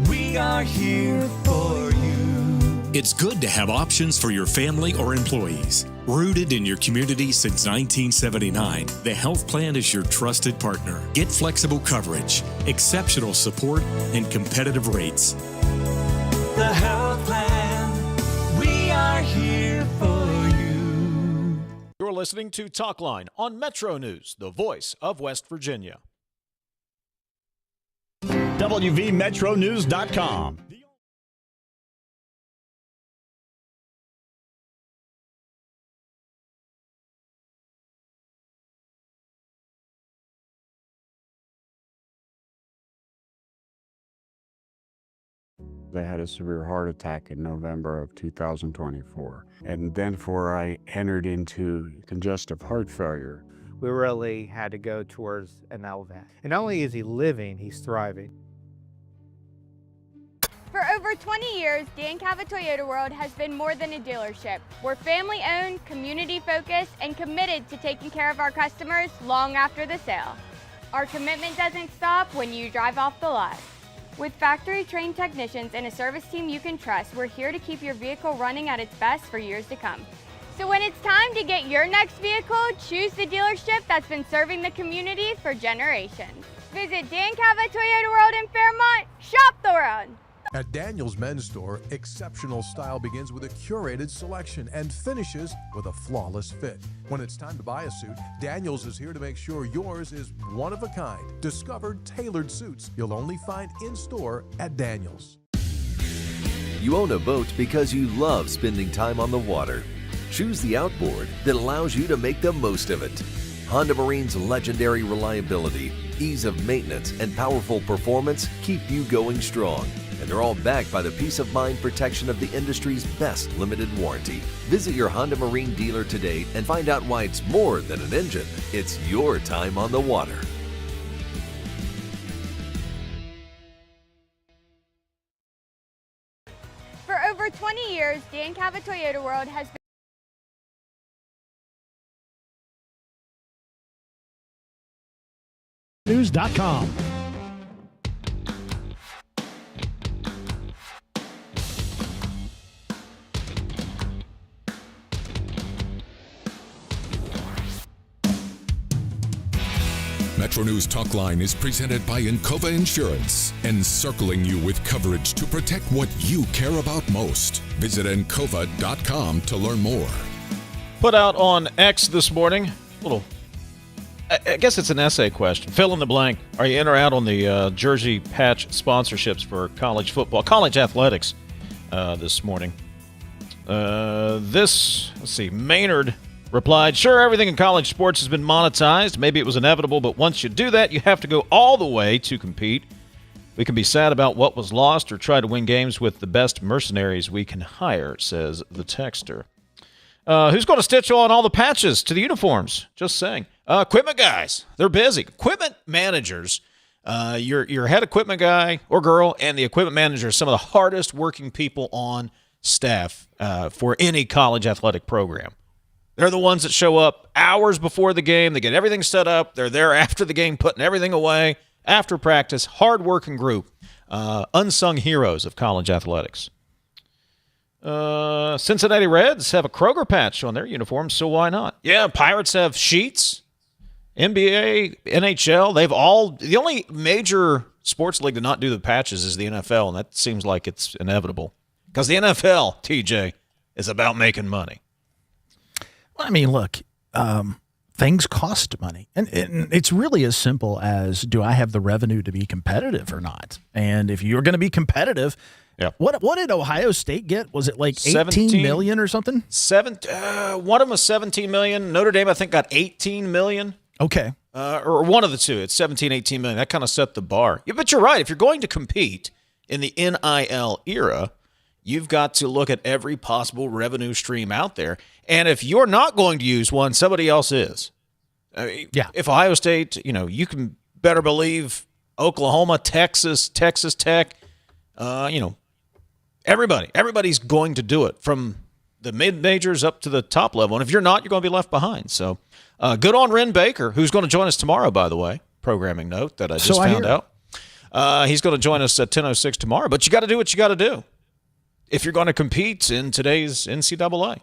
We are here for you. It's good to have options for your family or employees. Rooted in your community since 1979, the health plan is your trusted partner. Get flexible coverage, exceptional support, and competitive rates. The health plan, we are here for you. You're listening to Talkline on Metro News, the voice of West Virginia. WVMetroNews.com. I had a severe heart attack in November of 2024. And then I entered into congestive heart failure. We really had to go towards an LVAD. And not only is he living, he's thriving. For over 20 years, Dan Cava Toyota World has been more than a dealership. We're family-owned, community-focused, and committed to taking care of our customers long after the sale. Our commitment doesn't stop when you drive off the lot. With factory-trained technicians and a service team you can trust, we're here to keep your vehicle running at its best for years to come. So when it's time to get your next vehicle, choose the dealership that's been serving the community for generations. Visit Dan Cava Toyota World in Fairmont. Shop the world. At Daniel's Men's Store, exceptional style begins with a curated selection and finishes with a flawless fit. When it's time to buy a suit, Daniel's is here to make sure yours is one of a kind. Discover tailored suits you'll only find in-store at Daniel's. You own a boat because you love spending time on the water. Choose the outboard that allows you to make the most of it. Honda Marine's legendary reliability, ease of maintenance, and powerful performance keep you going strong. And they're all backed by the peace of mind protection of the industry's best limited warranty. Visit your Honda Marine dealer today and find out why it's more than an engine. It's your time on the water. For over 20 years, Dan Cava Toyota World has been News.com. MetroNews Talkline is presented by Encova Insurance, encircling you with coverage to protect what you care about most. Visit Encova.com to learn more. Put out on X this morning, I guess it's an essay question. Fill in the blank. Are you in or out on the jersey patch sponsorships for college football, college athletics this morning? Maynard replied, sure, everything in college sports has been monetized. Maybe it was inevitable, but once you do that, you have to go all the way to compete. We can be sad about what was lost or try to win games with the best mercenaries we can hire, says the texter. Who's going to stitch on all the patches to the uniforms? Just saying. Equipment guys, they're busy. Equipment managers, your head equipment guy or girl and the equipment manager are some of the hardest working people on staff for any college athletic program. They're the ones that show up hours before the game. They get everything set up. They're there after the game, putting everything away after practice. Hard-working group. Unsung heroes of college athletics. Cincinnati Reds have a Kroger patch on their uniforms, so why not? Yeah, Pirates have sheets. NBA, NHL, the only major sports league to not do the patches is the NFL, and that seems like it's inevitable. Because the NFL, TJ, is about making money. I mean, look, things cost money. And it's really as simple as, do I have the revenue to be competitive or not? And if you're going to be competitive, what did Ohio State get? Was it like 18 million or something? One of them was 17 million. Notre Dame, I think, got 18 million. Okay. Or one of the two. It's 17, 18 million. That kind of set the bar. Yeah, but you're right. If you're going to compete in the NIL era, you've got to look at every possible revenue stream out there. And if you're not going to use one, somebody else is. If Ohio State, you can better believe Oklahoma, Texas Tech, everybody's going to do it from the mid-majors up to the top level. And if you're not, you're going to be left behind. So good on Ren Baker, who's going to join us tomorrow, by the way. Programming note that I just found out. He's going to join us at 10:06 tomorrow. But you got to do what you got to do if you're going to compete in today's NCAA.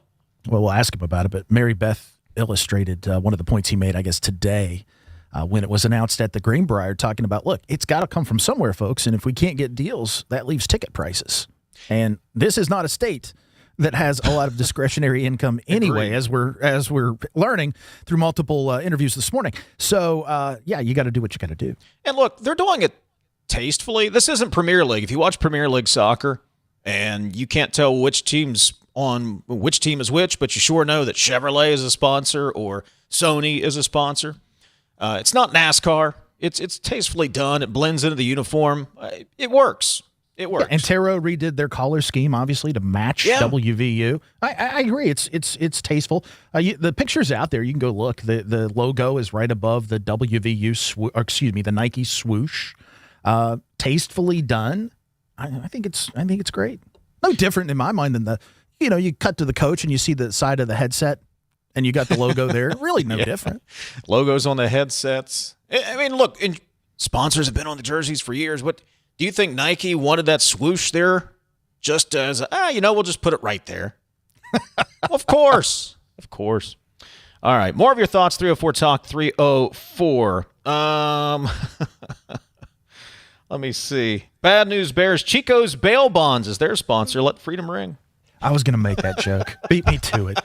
Well, we'll ask him about it, but Maribeth illustrated one of the points he made, I guess, today when it was announced at the Greenbrier, talking about, look, it's got to come from somewhere, folks, and if we can't get deals, that leaves ticket prices. And this is not a state that has a lot of discretionary income anyway, as we're learning through multiple interviews this morning. So, you got to do what you got to do. And look, they're doing it tastefully. This isn't Premier League. If you watch Premier League soccer and you can't tell which team is which, but you sure know that Chevrolet is a sponsor or Sony is a sponsor. It's not NASCAR. It's tastefully done. It blends into the uniform. It works. It works. Antero redid their color scheme, obviously, to match WVU. I agree. It's tasteful. The picture's out there. You can go look. The logo is right above the WVU, the Nike swoosh. Tastefully done. I think it's great. No different in my mind than you cut to the coach and you see the side of the headset and you got the logo there. Really no different. Logos on the headsets. I mean, look, sponsors have been on the jerseys for years. What do you think Nike wanted that swoosh there just as, we'll just put it right there? Of course. Of course. All right. More of your thoughts, 304 Talk 304. Let me see. Bad News Bears. Chico's Bail Bonds is their sponsor. Let freedom ring. I was going to make that joke. Beat me to it.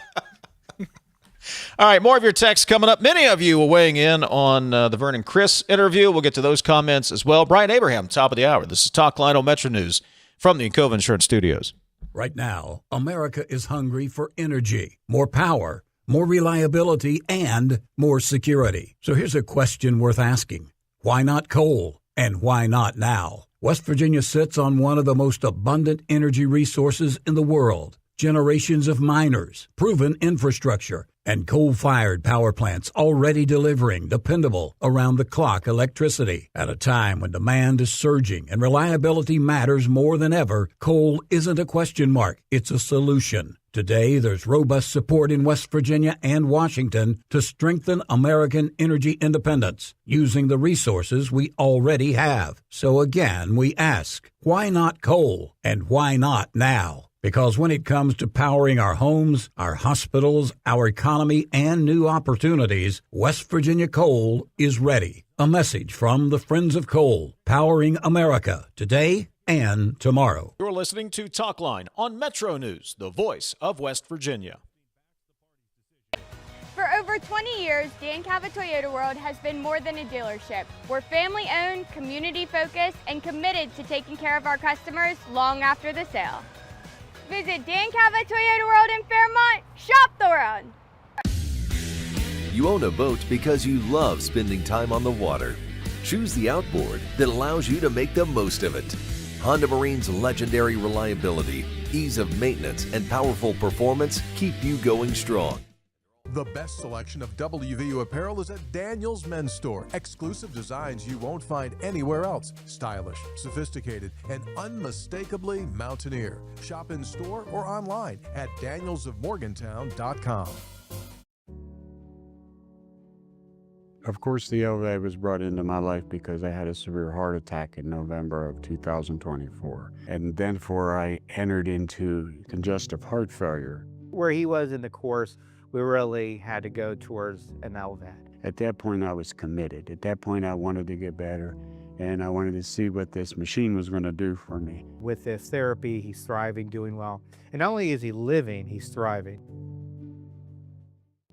All right, more of your texts coming up. Many of you are weighing in on the Vernon Criss interview. We'll get to those comments as well. Brian Abraham, top of the hour. This is Talkline on Metro News from the Encova Insurance Studios. Right now, America is hungry for energy, more power, more reliability, and more security. So here's a question worth asking. Why not coal? And why not now? West Virginia sits on one of the most abundant energy resources in the world. Generations of miners, proven infrastructure, and coal-fired power plants already delivering dependable, around-the-clock electricity. At a time when demand is surging and reliability matters more than ever, coal isn't a question mark, it's a solution. Today, there's robust support in West Virginia and Washington to strengthen American energy independence using the resources we already have. So again, we ask, why not coal? And why not now? Because when it comes to powering our homes, our hospitals, our economy, and new opportunities, West Virginia Coal is ready. A message from the Friends of Coal, powering America today and tomorrow. You're listening to Talkline on Metro News, the voice of West Virginia. For over 20 years, Dan Cava Toyota World has been more than a dealership. We're family-owned, community-focused, and committed to taking care of our customers long after the sale. Visit Dan Cava Toyota World in Fairmont. Shop the world. You own a boat because you love spending time on the water. Choose the outboard that allows you to make the most of it. Honda Marine's legendary reliability, ease of maintenance, and powerful performance keep you going strong. The best selection of WVU apparel is at Daniel's Men's Store. Exclusive designs you won't find anywhere else. Stylish, sophisticated, and unmistakably mountaineer. Shop in store or online at danielsofmorgantown.com. Of course, the LVA was brought into my life because I had a severe heart attack in November of 2024. And then I entered into congestive heart failure. Where he was in the course, we really had to go towards an LVAD. At that point, I was committed. At that point, I wanted to get better, and I wanted to see what this machine was going to do for me. With this therapy, he's thriving, doing well. And not only is he living, he's thriving.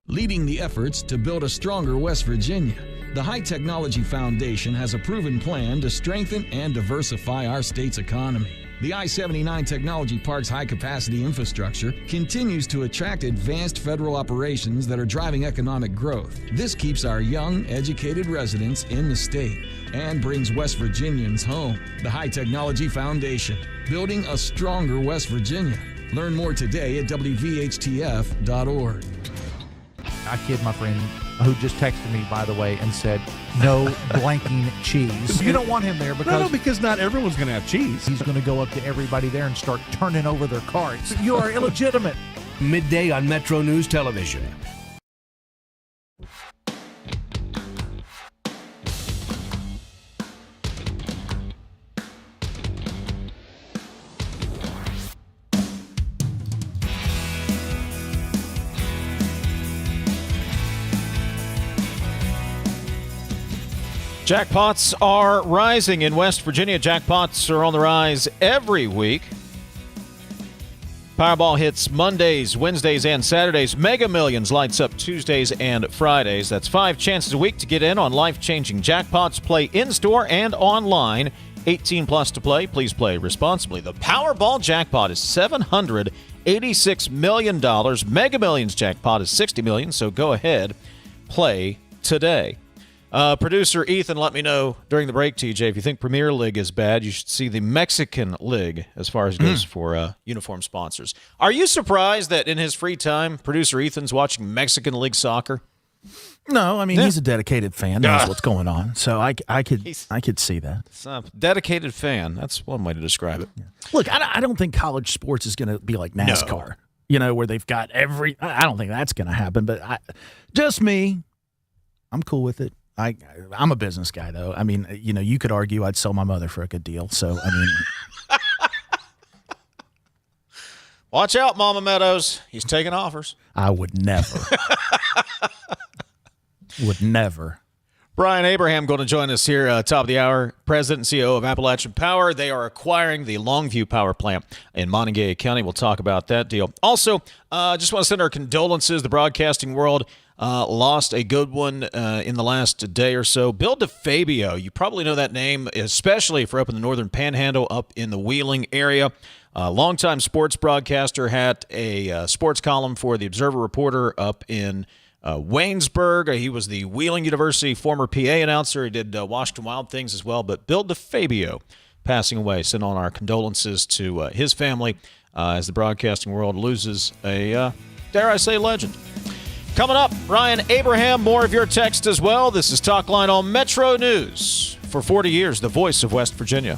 Leading the efforts to build a stronger West Virginia, the High Technology Foundation has a proven plan to strengthen and diversify our state's economy. The I-79 Technology Park's high-capacity infrastructure continues to attract advanced federal operations that are driving economic growth. This keeps our young, educated residents in the state and brings West Virginians home. The High Technology Foundation, building a stronger West Virginia. Learn more today at WVHTF.org. I kid my friend who just texted me, by the way, and said, no blanking cheese. You don't want him there because not everyone's going to have cheese. He's going to go up to everybody there and start turning over their carts. You are illegitimate. Midday on Metro News Television. Jackpots are rising in West Virginia. Jackpots are on the rise every week. Powerball hits Mondays, Wednesdays, and Saturdays. Mega Millions lights up Tuesdays and Fridays. That's 5 chances a week to get in on life-changing jackpots. Play in-store and online. 18 plus to play. Please play responsibly. The Powerball jackpot is $786 million. Mega Millions jackpot is $60 million, so go ahead, play today. Producer Ethan let me know during the break, TJ, if you think Premier League is bad, you should see the Mexican League as far as goes for uniform sponsors. Are you surprised that in his free time, producer Ethan's watching Mexican League soccer? No, I mean, he's a dedicated fan, knows what's going on. So I could see that. It's a dedicated fan. That's one way to describe it. Yeah. Look, I don't think college sports is going to be like NASCAR, where they've got I don't think that's going to happen, but just me, I'm cool with it. I'm a business guy, though. I mean, you could argue I'd sell my mother for a good deal. So, I mean. Watch out, Mama Meadows. He's taking offers. I would never. Would never. Brian Abraham going to join us here, top of the hour, President and CEO of Appalachian Power. They are acquiring the Longview Power Plant in Montague County. We'll talk about that deal. Also, just want to send our condolences. The broadcasting world lost a good one in the last day or so. Bill DeFabio, you probably know that name, especially if you're up in the northern panhandle, up in the Wheeling area. Longtime sports broadcaster, had a sports column for the Observer Reporter up in Waynesburg. He was the Wheeling University former PA announcer. He did Washington Wild things as well. But Bill DeFabio passing away. Send on our condolences to his family as the broadcasting world loses a, dare I say, legend. Coming up, Ryan Abraham, more of your text as well. This is Talkline on Metro News. For 40 years, the voice of West Virginia.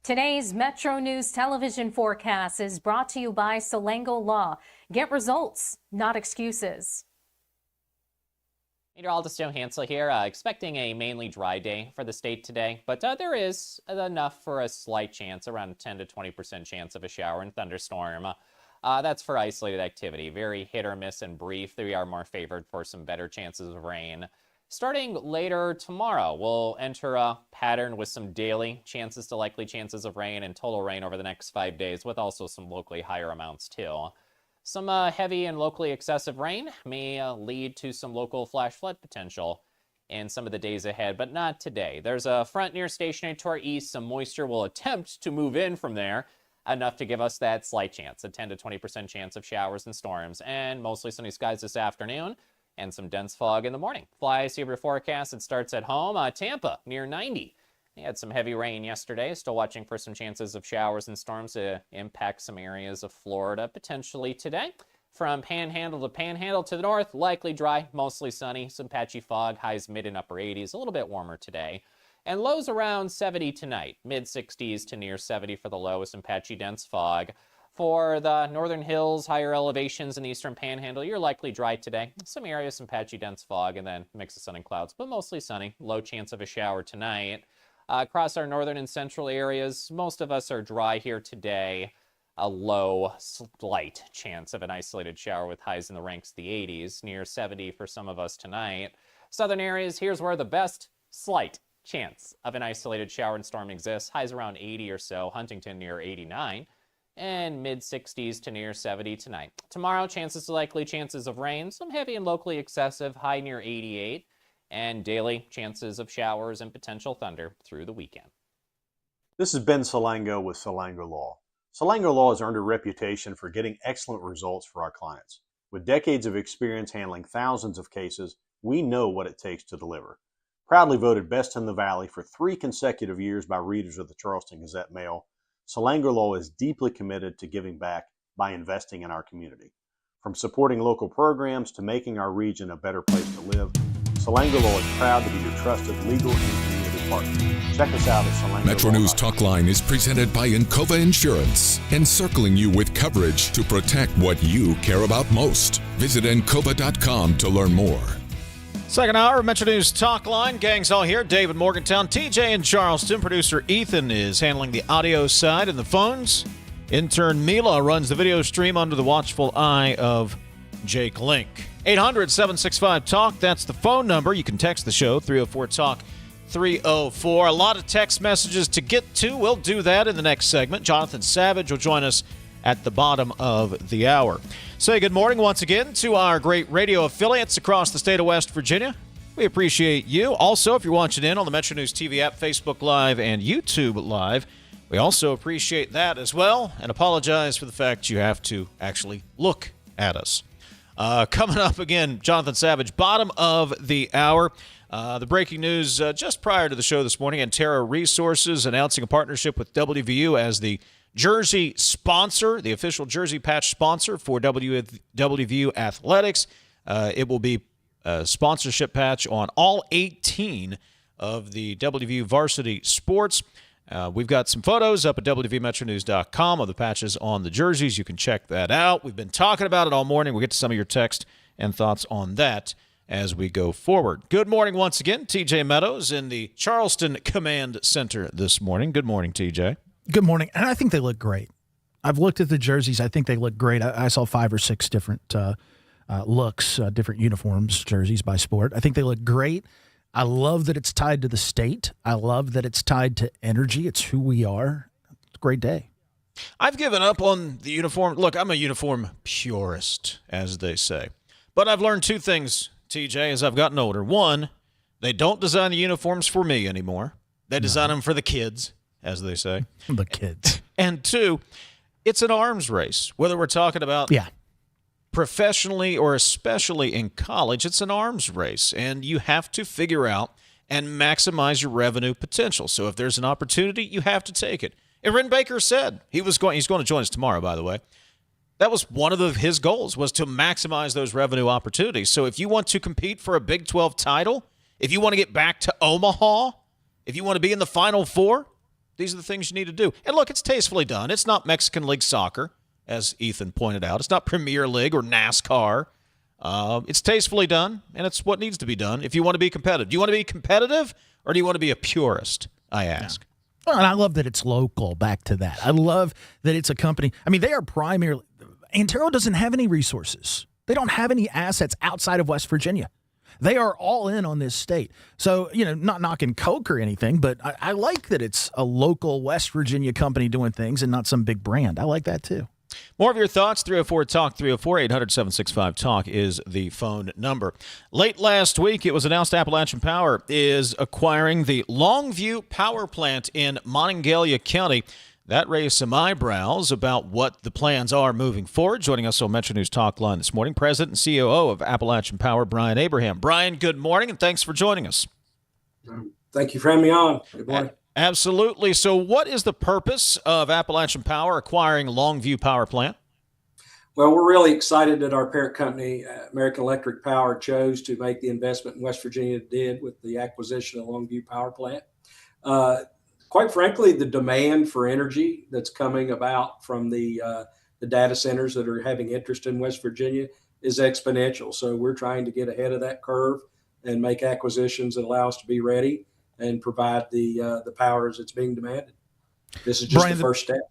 Today's Metro News television forecast is brought to you by Salango Law. Get results, not excuses. Meteorologist Joe Hansel here, expecting a mainly dry day for the state today, but there is enough for a slight chance, around a 10 to 20% chance of a shower and thunderstorm. That's for isolated activity, very hit or miss and brief. We are more favored for some better chances of rain. Starting later tomorrow, we'll enter a pattern with some daily chances to likely chances of rain and total rain over the next 5 days, with also some locally higher amounts too. Some heavy and locally excessive rain may lead to some local flash flood potential in some of the days ahead, but not today. There's a front near stationary to our east. Some moisture will attempt to move in from there, enough to give us that slight chance, a 10 to 20% chance of showers and storms, and mostly sunny skies this afternoon, and some dense fog in the morning. Fly Saber forecast, it starts at home. Tampa, near 90. They had some heavy rain yesterday. Still watching for some chances of showers and storms to impact some areas of Florida potentially today. From Panhandle to Panhandle to the north, likely dry, mostly sunny. Some patchy fog, highs mid and upper 80s. A little bit warmer today. And lows around 70 tonight. Mid 60s to near 70 for the low with some patchy dense fog. For the northern hills, higher elevations in the eastern panhandle, you're likely dry today. Some areas, some patchy dense fog, and then mix of sun and clouds, but mostly sunny. Low chance of a shower tonight. Across our northern and central areas, most of us are dry here today. A low, slight chance of an isolated shower with highs in the ranks of the 80s, near 70 for some of us tonight. Southern areas, here's where the best slight chance of an isolated shower and storm exists. Highs around 80 or so. Huntington near 89. And mid-60s to near 70 tonight. Tomorrow, likely chances of rain, some heavy and locally excessive, high near 88, and daily chances of showers and potential thunder through the weekend. This is Ben Salango with Salango Law. Salango Law has earned a reputation for getting excellent results for our clients. With decades of experience handling thousands of cases, we know what it takes to deliver. Proudly voted Best in the Valley for 3 consecutive years by readers of the Charleston Gazette-Mail, Salango Law is deeply committed to giving back by investing in our community. From supporting local programs to making our region a better place to live, Salango Law is proud to be your trusted legal and community partner. Check us out at Salango MetroNews Talkline is presented by Encova Insurance, encircling you with coverage to protect what you care about most. Visit Encova.com to learn more. Second hour of MetroNews Talkline. Gang's all here. David Morgantown, TJ in Charleston. Producer Ethan is handling the audio side and the phones. Intern Mila runs the video stream under the watchful eye of Jake Link. 800-765-TALK. That's the phone number. You can text the show, 304-TALK-304. A lot of text messages to get to. We'll do that in the next segment. Jonathan Savage will join us at the bottom of the hour. Say good morning once again to our great radio affiliates across the state of West Virginia. We appreciate you. Also, if you're watching in on the Metro News TV app, Facebook Live, and YouTube Live, we also appreciate that as well and apologize for the fact you have to actually look at us. Coming up again, Jonathan Savage, bottom of the hour. The breaking news just prior to the show this morning, Antero Resources announcing a partnership with WVU as the jersey sponsor, the official jersey patch sponsor for WVU Athletics. It will be a sponsorship patch on all 18 of the WVU varsity sports. We've got some photos up at WVMetroNews.com of the patches on the jerseys. You can check that out. We've been talking about it all morning. We'll get to some of your text and thoughts on that as we go forward. Good morning once again. TJ Meadows in the Charleston Command Center this morning. Good morning, TJ. Good morning. And I think they look great. I've looked at the jerseys. I think they look great. I saw 5 or 6 different looks, different uniforms, jerseys by sport. I think they look great. I love that it's tied to the state. I love that it's tied to energy. It's who we are. It's a great day. I've given up on the uniform. Look, I'm a uniform purist, as they say. But I've learned 2 things, TJ, as I've gotten older. One, they don't design the uniforms for me anymore. They design them for the kids, as they say. The kids. And 2, it's an arms race. Whether we're talking about professionally or especially in college, it's an arms race. And you have to figure out and maximize your revenue potential. So if there's an opportunity, you have to take it. And Ren Baker said he's going to join us tomorrow, by the way. That was one of his goals, was to maximize those revenue opportunities. So if you want to compete for a Big 12 title, if you want to get back to Omaha, if you want to be in the Final Four, These are the things you need to do. And look, it's tastefully done. It's not Mexican League soccer, as Ethan pointed out. It's not Premier League or NASCAR. It's tastefully done, and it's what needs to be done if you want to be competitive. Do you want to be competitive, or do you want to be a purist, I ask? Well, and I love that it's local, back to that. I love that it's a company. I mean, they are primarily – Antero doesn't have any resources. They don't have any assets outside of West Virginia. They are all in on this state. So, not knocking Coke or anything, but I like that it's a local West Virginia company doing things and not some big brand. I like that too. More of your thoughts, 304-TALK, 304-800-765-TALK is the phone number. Late last week, it was announced Appalachian Power is acquiring the Longview Power Plant in Monongalia County. That raised some eyebrows about what the plans are moving forward. Joining us on MetroNews Talkline this morning, President and COO of Appalachian Power, Brian Abraham. Brian, good morning, and thanks for joining us. Thank you for having me on. Good morning. Absolutely. So what is the purpose of Appalachian Power acquiring Longview Power Plant? Well, we're really excited that our parent company, American Electric Power, chose to make the investment in West Virginia it did with the acquisition of Longview Power Plant. Quite frankly, the demand for energy that's coming about from the data centers that are having interest in West Virginia is exponential. So we're trying to get ahead of that curve and make acquisitions that allow us to be ready and provide the power as it's being demanded. This is just Brian, the first step.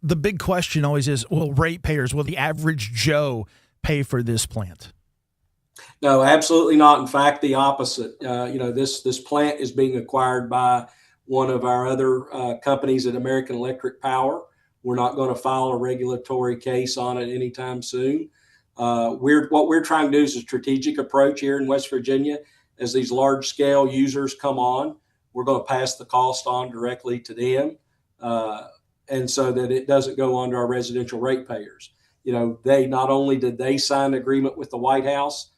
The big question always is, will ratepayers, will the average Joe pay for this plant? No, absolutely not. In fact, the opposite. This plant is being acquired by one of our other companies at American Electric Power. We're not going to file a regulatory case on it anytime soon. What we're trying to do is a strategic approach here in West Virginia. As these large scale users come on, we're going to pass the cost on directly to them, and so that it doesn't go on to our residential ratepayers. They not only did they sign an agreement with the White House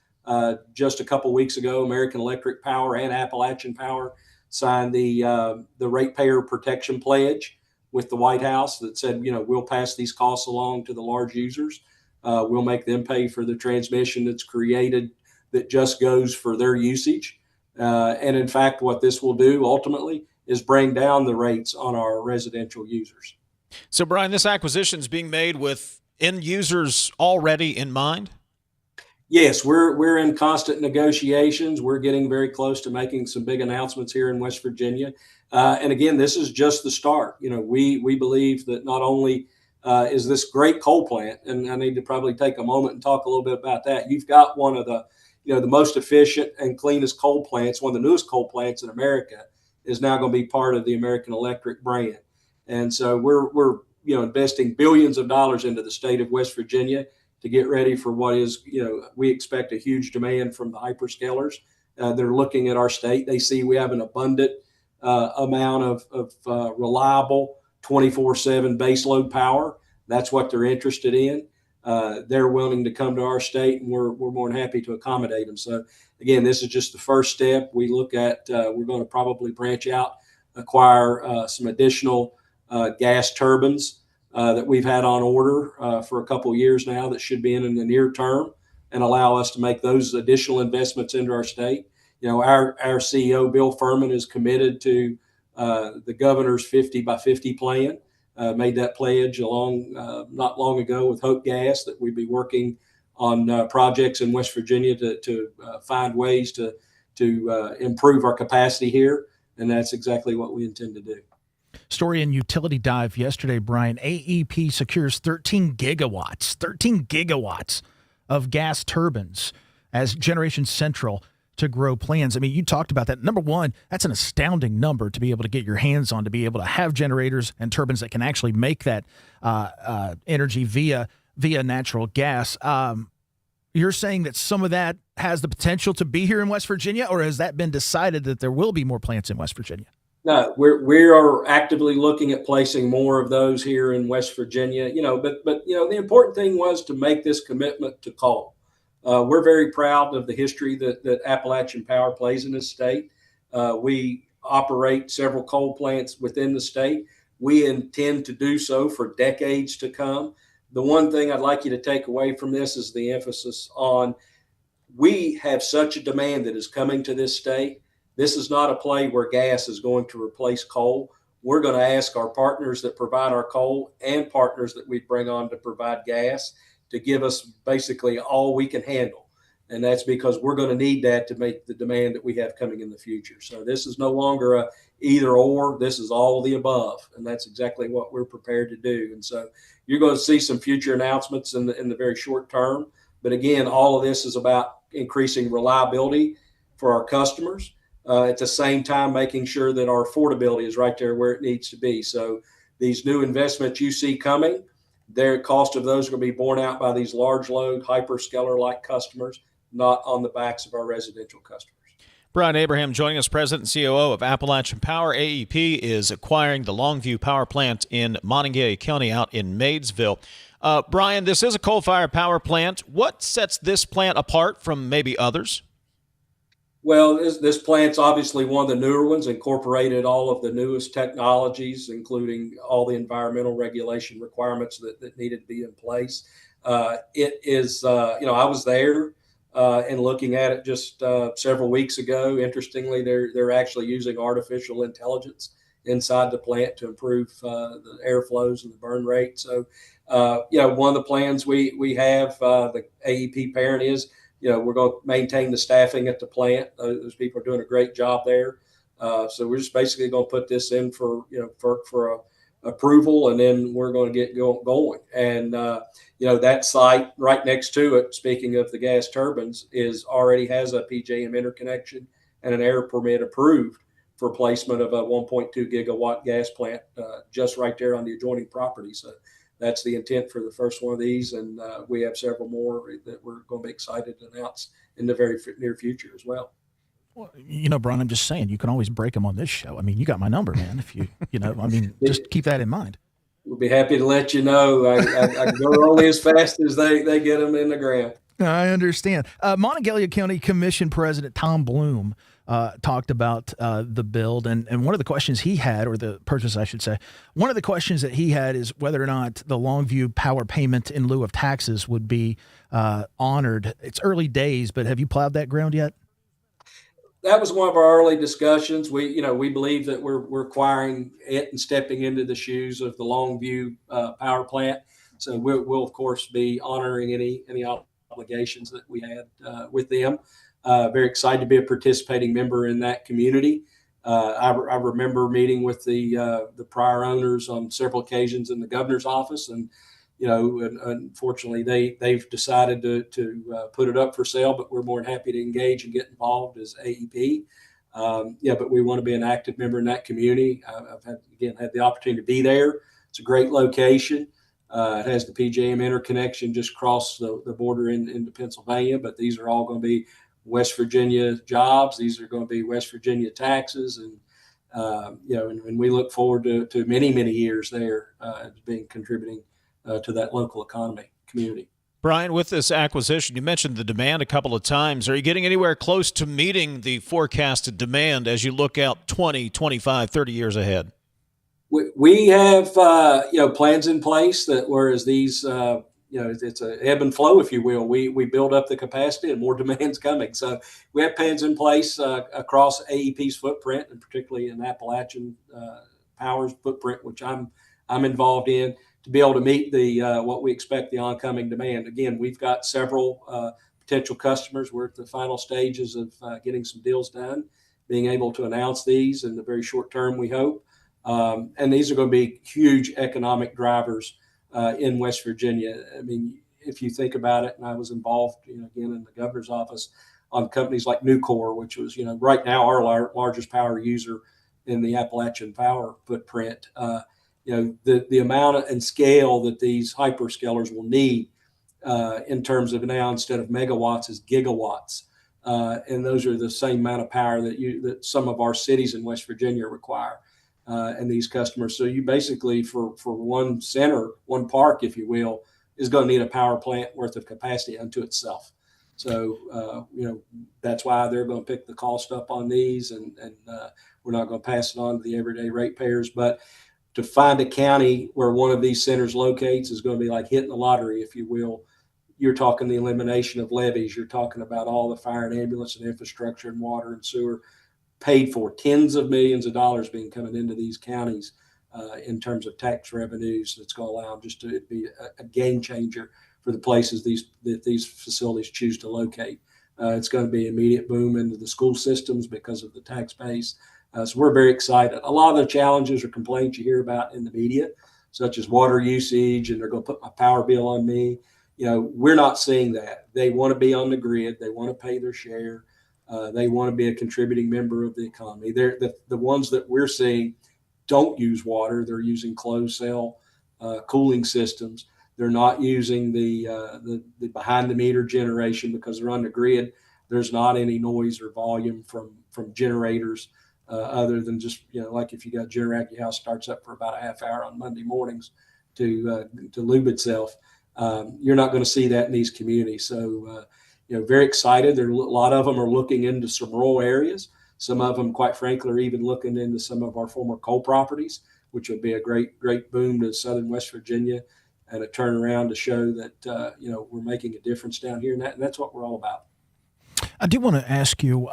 just a couple weeks ago, American Electric Power and Appalachian Power signed the ratepayer protection pledge with the White House that said, we'll pass these costs along to the large users. We'll make them pay for the transmission that's created that just goes for their usage. And in fact, what this will do ultimately is bring down the rates on our residential users. So, Brian, this acquisition is being made with end users already in mind? Yes, we're in constant negotiations. We're getting very close to making some big announcements here in West Virginia. And again, this is just the start. We believe that not only is this great coal plant, and I need to probably take a moment and talk a little bit about that. You've got one of the most efficient and cleanest coal plants, one of the newest coal plants in America, is now going to be part of the American Electric brand. And so we're investing billions of dollars into the state of West Virginia to get ready for what is, we expect a huge demand from the hyperscalers. They're looking at our state. They see we have an abundant amount of reliable 24/7 baseload power. That's what they're interested in. They're willing to come to our state, and we're more than happy to accommodate them. So again, this is just the first step. We look at, we're going to probably branch out, acquire some additional gas turbines that we've had on order for a couple of years now that should be in the near term and allow us to make those additional investments into our state. Our CEO, Bill Furman, is committed to the governor's 50 by 50 plan. Made that pledge not long ago with Hope Gas that we'd be working on projects in West Virginia to find ways to improve our capacity here. And that's exactly what we intend to do. Story in Utility Dive yesterday, Brian. AEP secures 13 gigawatts of gas turbines as Generation Central to grow plans. I mean, you talked about that. Number one, that's an astounding number to be able to get your hands on, to be able to have generators and turbines that can actually make that energy via natural gas. You're saying that some of that has the potential to be here in West Virginia, or has that been decided that there will be more plants in West Virginia? No, we are actively looking at placing more of those here in West Virginia. But the important thing was to make this commitment to coal. We're very proud of the history that Appalachian Power plays in this state. We operate several coal plants within the state. We intend to do so for decades to come. The one thing I'd like you to take away from this is the emphasis on we have such a demand that is coming to this state. This is not a play where gas is going to replace coal. we're going to ask our partners that provide our coal and partners that we bring on to provide gas to give us basically all we can handle. And that's because we're going to need that to make the demand that we have coming in the future. So this is no longer a either or, this is all of the above. And that's exactly what we're prepared to do. And so you're going to see some future announcements in the very short term. But again, all of this is about increasing reliability for our customers. At the same time, making sure that our affordability is right there where it needs to be. So these new investments you see coming, their cost of those are going to be borne out by these large load hyperscaler-like customers, not on the backs of our residential customers. Brian Abraham joining us, President and COO of Appalachian Power. AEP is acquiring the Longview Power Plant in Montague County out in Maysville. Brian, this is a coal-fired power plant. What sets this plant apart from maybe others? Well, this plant's obviously one of the newer ones, incorporated all of the newest technologies, including all the environmental regulation requirements that needed to be in place. It is, I was there and looking at it just several weeks ago. Interestingly, they're actually using artificial intelligence inside the plant to improve the airflows and the burn rate. So, one of the plans we have, the AEP parent is, we're going to maintain the staffing at the plant. Those people are doing a great job there. So we're just basically going to put this in for approval, and then we're going to get going. And, that site right next to it, speaking of the gas turbines, already has a PJM interconnection and an air permit approved for placement of a 1.2 gigawatt gas plant just right there on the adjoining property. So that's the intent for the first one of these, and we have several more that we're going to be excited to announce in the very near future as well. Well, Brian, I'm just saying, you can always break them on this show. I mean, you got my number, man. If just keep that in mind. We'll be happy to let you know. I go only as fast as they get them in the ground. I understand. Montague County Commission President Tom Bloom talked about the build, and one of the questions he had, or the purchase, I should say, one of the questions that he had is whether or not the Longview power payment in lieu of taxes would be honored. It's early days, but have you plowed that ground yet? That was one of our early discussions. We believe that we're acquiring it and stepping into the shoes of the Longview power plant. So we'll of course be honoring any obligations that we had with them. Very excited to be a participating member in that community. I remember meeting with the prior owners on several occasions in the governor's office, and unfortunately they've decided to put it up for sale. But we're more than happy to engage and get involved as AEP. But we want to be an active member in that community. I've had the opportunity to be there. It's a great location. It has the PJM interconnection just across the border into Pennsylvania. But these are all going to be West Virginia jobs. These are going to be West Virginia taxes, and and we look forward to many years there being contributing to that local community. Brian, with this acquisition, you mentioned the demand a couple of times. Are you getting anywhere close to meeting the forecasted demand as you look out 20, 25, 30 years ahead? We have plans in place that, whereas these it's a ebb and flow, if you will. We build up the capacity and more demand's coming. So we have plans in place across AEP's footprint, and particularly in Appalachian Power's footprint, which I'm involved in, to be able to meet the what we expect the oncoming demand. Again, we've got several potential customers. We're at the final stages of getting some deals done, being able to announce these in the very short term, we hope. And these are going to be huge economic drivers in West Virginia. I mean, if you think about it, and I was involved, again, in the governor's office on companies like Nucor, which was, right now our largest power user in the Appalachian Power footprint. The amount and scale that these hyperscalers will need in terms of now, instead of megawatts, is gigawatts. And those are the same amount of power that some of our cities in West Virginia require. And these customers. So you basically, for one center, one park, if you will, is going to need a power plant worth of capacity unto itself. So, that's why they're going to pick the cost up on these, and we're not going to pass it on to the everyday ratepayers. But to find a county where one of these centers locates is going to be like hitting the lottery, if you will. You're talking the elimination of levees. You're talking about all the fire and ambulance and infrastructure and water and sewer paid for. Tens of millions of dollars being coming into these counties in terms of tax revenues. That's going to allow them just to be a game changer for the places these facilities choose to locate. It's going to be an immediate boom into the school systems because of the tax base. So we're very excited. A lot of the challenges or complaints you hear about in the media, such as water usage, and they're going to put my power bill on me. We're not seeing that. They want to be on the grid. They want to pay their share. They want to be a contributing member of the economy. They're the ones that we're seeing don't use water. They're using closed cell cooling systems. They're not using the behind the meter generation because they're on the grid. There's not any noise or volume from generators other than just, like if you got a generator, your house starts up for about a half hour on Monday mornings to lube itself. You're not going to see that in these communities. So, very excited. A lot of them are looking into some rural areas. Some of them, quite frankly, are even looking into some of our former coal properties, which would be a great boom to southern West Virginia and a turnaround to show that, we're making a difference down here. And that's what we're all about. I do want to ask you,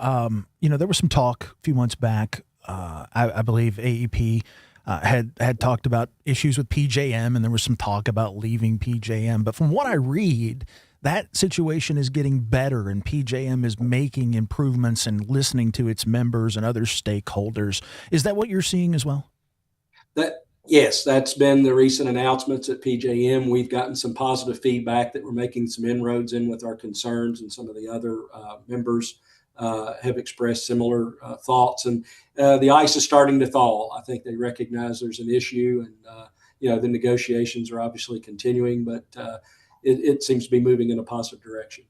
there was some talk a few months back, I believe AEP had talked about issues with PJM, and there was some talk about leaving PJM. But from what I read, that situation is getting better, and PJM is making improvements and listening to its members and other stakeholders. Is that what you're seeing as well? Yes, that's been the recent announcements at PJM. We've gotten some positive feedback that we're making some inroads in with our concerns, and some of the other members have expressed similar thoughts. And the ice is starting to thaw. I think they recognize there's an issue, and the negotiations are obviously continuing, but it seems to be moving in a positive direction.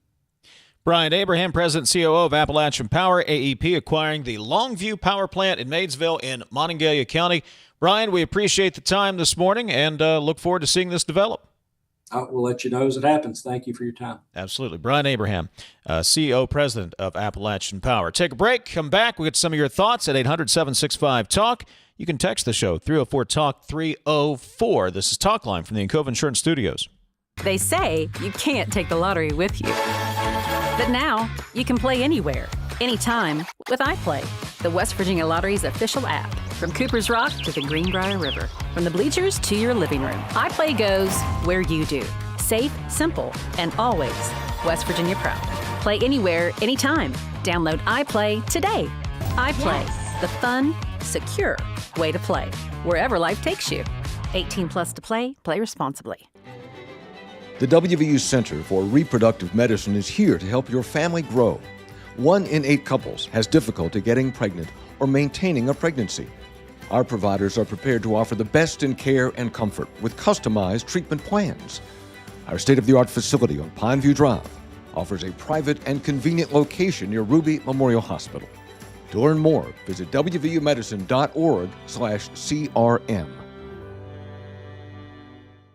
Brian Abraham, President and COO of Appalachian Power, AEP, acquiring the Longview Power Plant in Maysville in Monongalia County. Brian, we appreciate the time this morning and look forward to seeing this develop. We'll let you know as it happens. Thank you for your time. Absolutely. Brian Abraham, CEO, President of Appalachian Power. Take a break. Come back. We'll get some of your thoughts at 800-765-TALK. You can text the show, 304-TALK-304. This is Talkline from the Encova Insurance Studios. They say you can't take the lottery with you. But now you can play anywhere, anytime with iPlay, the West Virginia Lottery's official app. From Cooper's Rock to the Greenbrier River, from the bleachers to your living room, iPlay goes where you do. Safe, simple, and always West Virginia proud. Play anywhere, anytime. Download iPlay today. iPlay, the fun, secure way to play, wherever life takes you. 18 plus to play. Play responsibly. The WVU Center for Reproductive Medicine is here to help your family grow. 1 in 8 couples has difficulty getting pregnant or maintaining a pregnancy. Our providers are prepared to offer the best in care and comfort with customized treatment plans. Our state-of-the-art facility on Pineview Drive offers a private and convenient location near Ruby Memorial Hospital. To learn more, visit wvumedicine.org/CRM.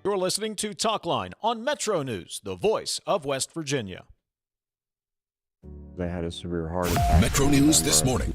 You're listening to Talkline on Metro News, the voice of West Virginia. They had a severe heart attack. Metro News this morning.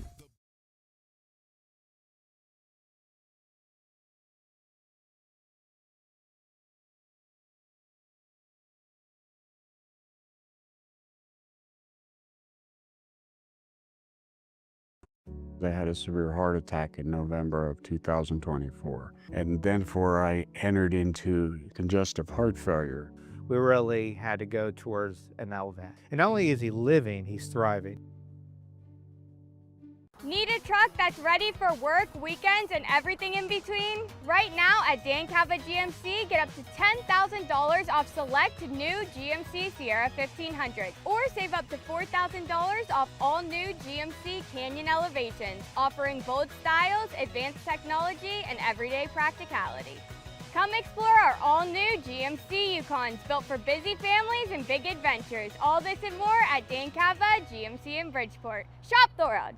They had a severe heart attack in November of 2024. And then before I entered into congestive heart failure, We really had to go towards an LVAD. And not only is he living, he's thriving. Need a truck that's ready for work, weekends, and everything in between? Right now at Dan Cava GMC, get up to $10,000 off select new GMC Sierra 1500, or save up to $4,000 off all new GMC Canyon Elevations, offering bold styles, advanced technology, and everyday practicality. Come explore our all-new GMC Yukons, built for busy families and big adventures. All this and more at Dan Cava GMC in Bridgeport. Shop the world.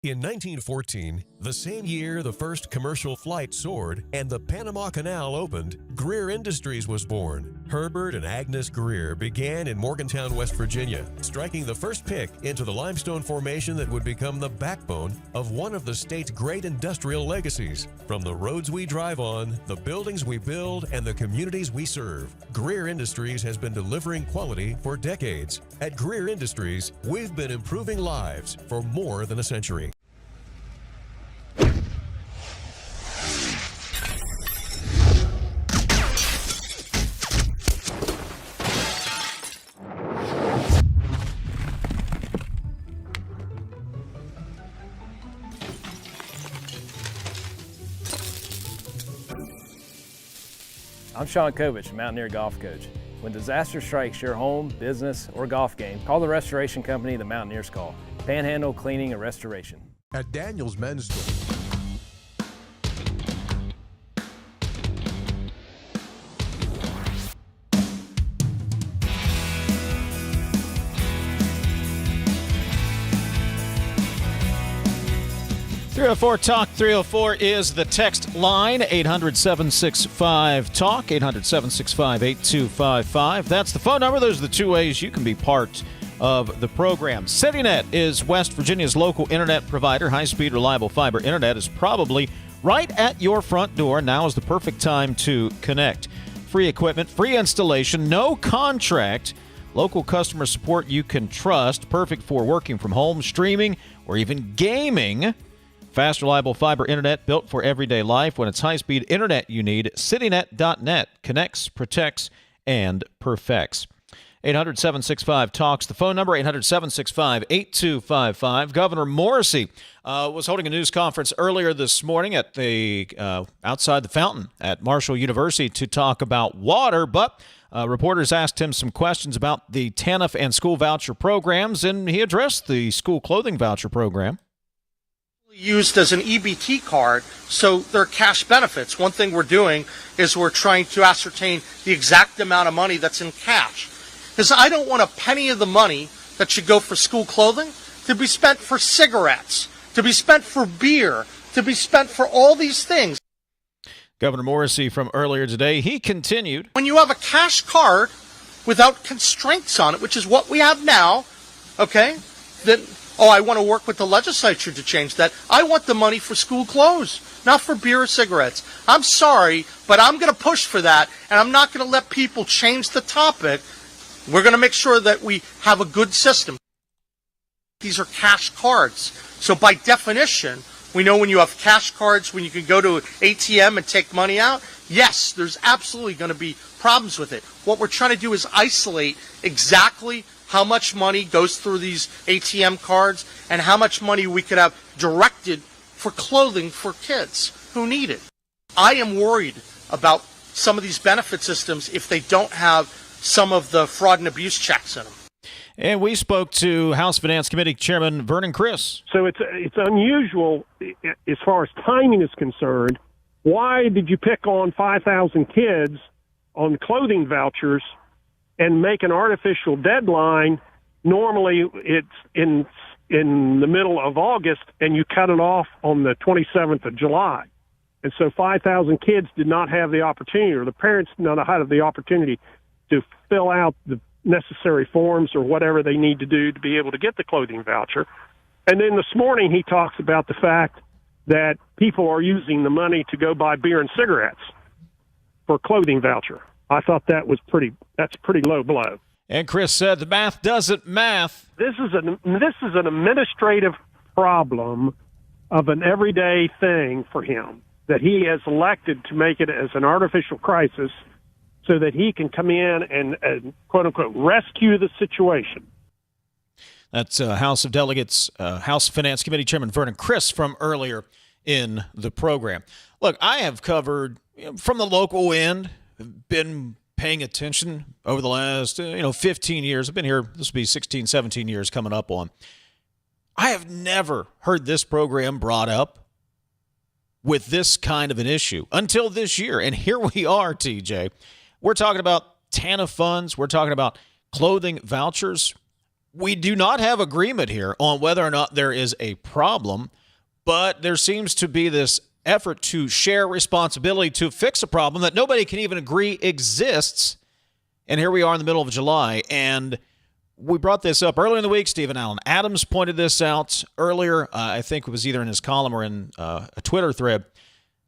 In 1914, the same year the first commercial flight soared and the Panama Canal opened, Greer Industries was born. Herbert and Agnes Greer began in Morgantown, West Virginia, striking the first pick into the limestone formation that would become the backbone of one of the state's great industrial legacies. From the roads we drive on, the buildings we build, and the communities we serve, Greer Industries has been delivering quality for decades. At Greer Industries, we've been improving lives for more than a century. I'm Sean Kovich, Mountaineer Golf Coach. When disaster strikes your home, business, or golf game, call the restoration company the Mountaineers call. Panhandle Cleaning and Restoration. At Daniels Men's Store. Talk 304 is the text line. 800-765-TALK, 800-765-8255. That's the phone number. Those are the two ways you can be part of the program. CityNet is West Virginia's local internet provider. High-speed, reliable fiber internet is probably right at your front door. Now is the perfect time to connect. Free equipment, free installation, no contract. Local customer support you can trust. Perfect for working from home, streaming, or even gaming. Fast, reliable fiber internet built for everyday life. When it's high-speed internet you need, citynet.net connects, protects, and perfects. 800-765-TALKS, the phone number, 800-765-8255. Governor Morrisey was holding a news conference earlier this morning at the outside the fountain at Marshall University to talk about water, but reporters asked him some questions about the TANF and school voucher programs, and he addressed the school clothing voucher program. Used as an EBT card, so they're cash benefits. One thing we're doing is we're trying to ascertain the exact amount of money that's in cash. Because I don't want a penny of the money that should go for school clothing to be spent for cigarettes, to be spent for beer, to be spent for all these things. Governor Morrisey from earlier today, he continued. When you have a cash card without constraints on it, which is what we have now, okay, then I want to work with the legislature to change that. I want the money for school clothes, not for beer or cigarettes. I'm sorry, but I'm going to push for that, and I'm not going to let people change the topic. We're going to make sure that we have a good system. These are cash cards. So by definition, we know when you have cash cards, when you can go to an ATM and take money out, yes, there's absolutely going to be problems with it. What we're trying to do is isolate exactly how much money goes through these ATM cards and how much money we could have directed for clothing for kids who need it. I am worried about some of these benefit systems if they don't have some of the fraud and abuse checks in them. And we spoke to House Finance Committee Chairman Vernon Criss. So it's unusual as far as timing is concerned. Why did you pick on 5,000 kids on clothing vouchers and make an artificial deadline? Normally it's in the middle of August, and you cut it off on the 27th of July. And so 5,000 kids did not have the opportunity, or the parents did not have the opportunity to fill out the necessary forms or whatever they need to do to be able to get the clothing voucher. And then this morning he talks about the fact that people are using the money to go buy beer and cigarettes for clothing voucher. I thought that's a pretty low blow. And Chris said the math doesn't math. This is an administrative problem of an everyday thing for him, that he has elected to make it as an artificial crisis so that he can come in and quote unquote rescue the situation. That's House of Delegates, House Finance Committee Chairman Vernon Criss from earlier in the program. Look, I have covered from the local end, been paying attention over the last 15 years. I've been here, this will be 16, 17 years coming up on. I have never heard this program brought up with this kind of an issue until this year. And here we are, TJ. We're talking about TANF funds. We're talking about clothing vouchers. We do not have agreement here on whether or not there is a problem, but there seems to be this effort to share responsibility to fix a problem that nobody can even agree exists. And here we are in the middle of July, and we brought this up earlier in the week. Stephen Allen Adams pointed this out earlier. I think it was either in his column or in a Twitter thread.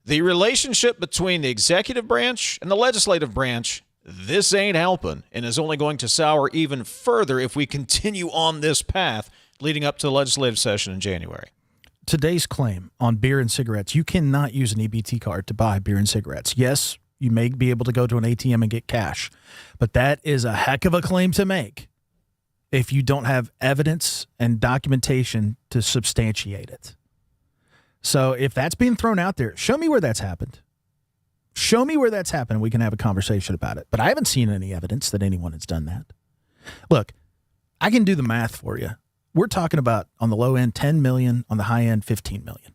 The relationship between the executive branch and the legislative branch, this ain't helping, and is only going to sour even further if we continue on this path leading up to the legislative session in January. Today's claim on beer and cigarettes, you cannot use an EBT card to buy beer and cigarettes. Yes, you may be able to go to an ATM and get cash, but that is a heck of a claim to make if you don't have evidence and documentation to substantiate it. So if that's being thrown out there, show me where that's happened. Show me where that's happened. We can have a conversation about it. But I haven't seen any evidence that anyone has done that. Look, I can do the math for you. We're talking about, on the low end, 10 million, on the high end, 15 million.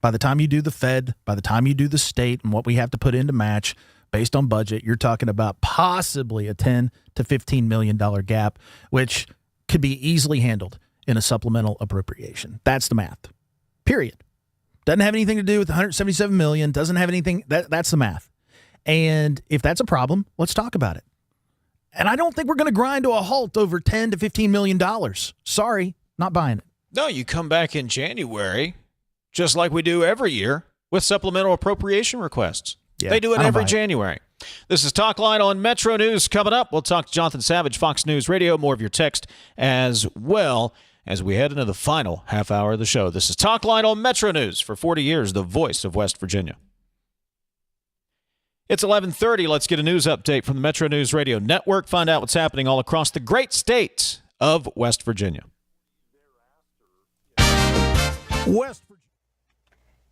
By the time you do the Fed, by the time you do the state and what we have to put in to match based on budget, you're talking about possibly a $10 to $15 million gap, which could be easily handled in a supplemental appropriation. That's the math. Period. Doesn't have anything to do with 177 million, doesn't have anything, that's the math. And if that's a problem, let's talk about it. And I don't think we're going to grind to a halt over $10 to $15 million. Sorry, not buying it. No, you come back in January, just like we do every year, with supplemental appropriation requests. Yeah, they do it I don't every buy it. January. This is Talkline on Metro News. Coming up, we'll talk to Jonathan Savage, Fox News Radio. More of your text as well as we head into the final half hour of the show. This is Talkline on Metro News. For 40 years, the voice of West Virginia. It's 11:30. Let's get a news update from the Metro News Radio Network. Find out what's happening all across the great state of West Virginia.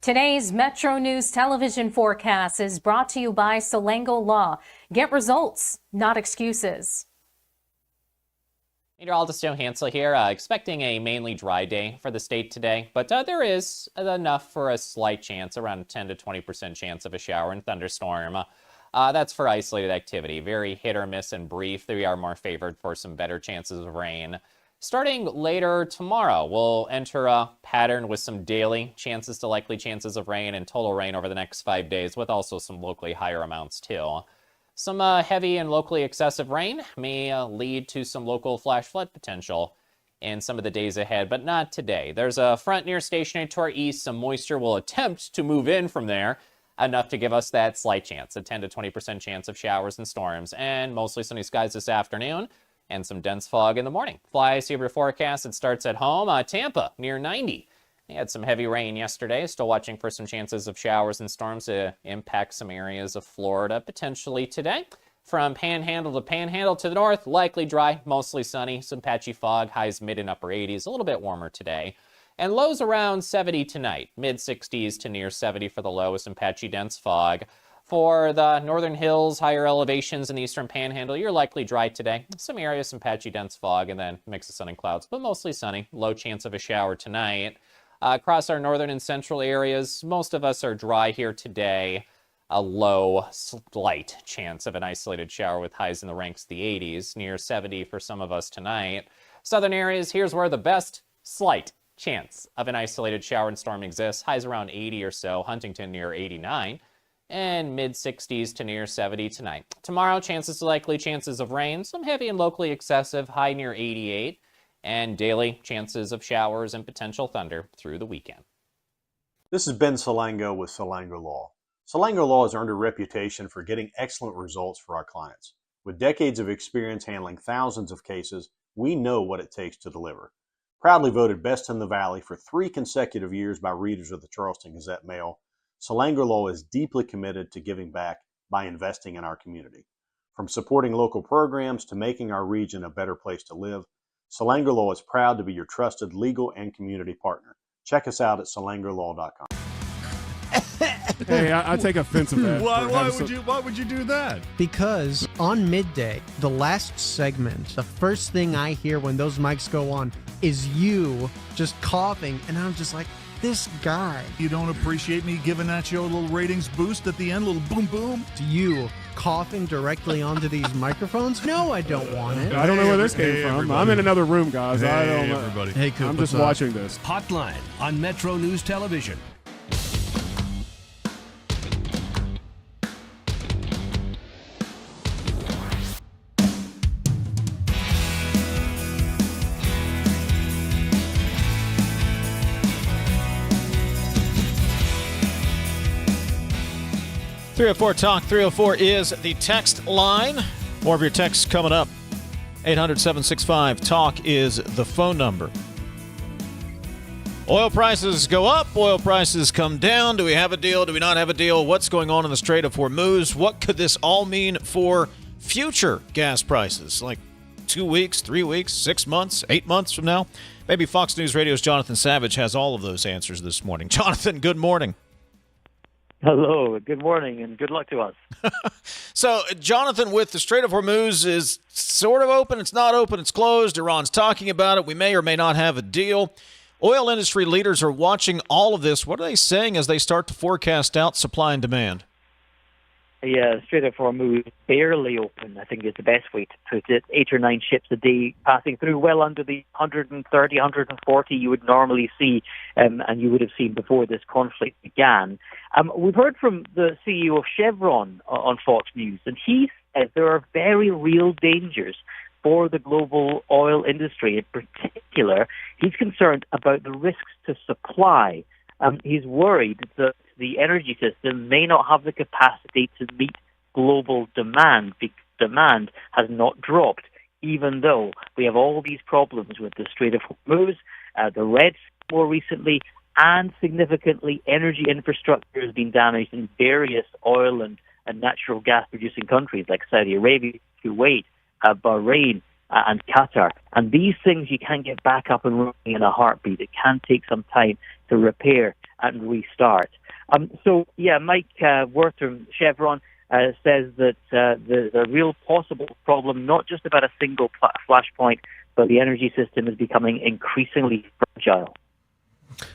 Today's Metro News television forecast is brought to you by Solango Law. Get results, not excuses. Meteorologist Joe Hansel here, expecting a mainly dry day for the state today, but there is enough for a slight chance, around a 10 to 20% chance of a shower and thunderstorm. That's for isolated activity, very hit or miss and brief. We are more favored for some better chances of rain. Starting later tomorrow, we'll enter a pattern with some daily chances to likely chances of rain and total rain over the next 5 days, with also some locally higher amounts too. Some heavy and locally excessive rain may lead to some local flash flood potential in some of the days ahead, but not today. There's a front near stationary to our east. Some moisture will attempt to move in from there, enough to give us that slight chance, a 10 to 20% chance of showers and storms, and mostly sunny skies this afternoon, and some dense fog in the morning. Fly see your forecast. It starts at home. Tampa near 90. They had some heavy rain yesterday. Still watching for some chances of showers and storms to impact some areas of Florida potentially today. From Panhandle to the north, likely dry, mostly sunny, some patchy fog, highs mid and upper 80s, a little bit warmer today. And lows around 70 tonight, mid 60s to near 70 for the low with some patchy dense fog. For the northern hills, higher elevations in the eastern Panhandle, you're likely dry today. Some areas, some patchy dense fog, and then mix of sun and clouds, but mostly sunny. Low chance of a shower tonight. Across our northern and central areas, most of us are dry here today. A low, slight chance of an isolated shower with highs in the ranks of the 80s, near 70 for some of us tonight. Southern areas, here's where the best slight chance of an isolated shower and storm exists. Highs around 80 or so, Huntington near 89, and mid 60s to near 70 tonight. Tomorrow, likely chances of rain, some heavy and locally excessive, high near 88. And daily chances of showers and potential thunder through the weekend. This is Ben Solango with Solango Law. Solango Law has earned a reputation for getting excellent results for our clients. With decades of experience handling thousands of cases, we know what it takes to deliver. Proudly voted Best in the Valley for 3 consecutive years by readers of the Charleston Gazette-Mail, Solango Law is deeply committed to giving back by investing in our community. From supporting local programs to making our region a better place to live, Solango Law is proud to be your trusted legal and community partner. Check us out at solangolaw.com. Hey, I take offense to that. Why would you do that? Because on midday, the last segment, the first thing I hear when those mics go on is you just coughing, and I'm just like, this guy. You don't appreciate me giving that show a little ratings boost at the end, a little boom boom? You coughing directly onto these microphones? No, I don't want it. I don't know where this came from. Everybody. I'm in another room, guys. I don't know. Everybody. Hey, Coop, I'm just what's up? watching this. Hotline on Metro News Television. .304 Talk 304 is the text line. More of your texts coming up. 800-765-TALK is the phone number. Oil prices go up. Oil prices come down. Do we have a deal? Do we not have a deal? What's going on in the Strait of Hormuz? What could this all mean for future gas prices? Like 2 weeks, 3 weeks, 6 months, 8 months from now? Maybe Fox News Radio's Jonathan Savage has all of those answers this morning. Jonathan, good morning. Hello, good morning, and good luck to us. So, Jonathan, with the Strait of Hormuz is sort of open, it's not open, it's closed. Iran's talking about it. We may or may not have a deal. Oil industry leaders are watching all of this. What are they saying as they start to forecast out supply and demand? Yeah, Strait of Hormuz barely open, I think is the best way to put it. 8 or 9 ships a day passing through, well under the 130, 140 you would normally see, and you would have seen before this conflict began. We've heard from the CEO of Chevron on Fox News, and he says there are very real dangers for the global oil industry. In particular, he's concerned about the risks to supply. He's worried that the energy system may not have the capacity to meet global demand because demand has not dropped, even though we have all these problems with the Strait of Hormuz, the Red Sea more recently, and significantly energy infrastructure has been damaged in various oil and natural gas producing countries like Saudi Arabia, Kuwait, Bahrain, and Qatar. And these things you can't get back up and running in a heartbeat. It can take some time to repair and restart. Mike Wirth from Chevron says that there's a real possible problem, not just about a single flashpoint, but the energy system is becoming increasingly fragile.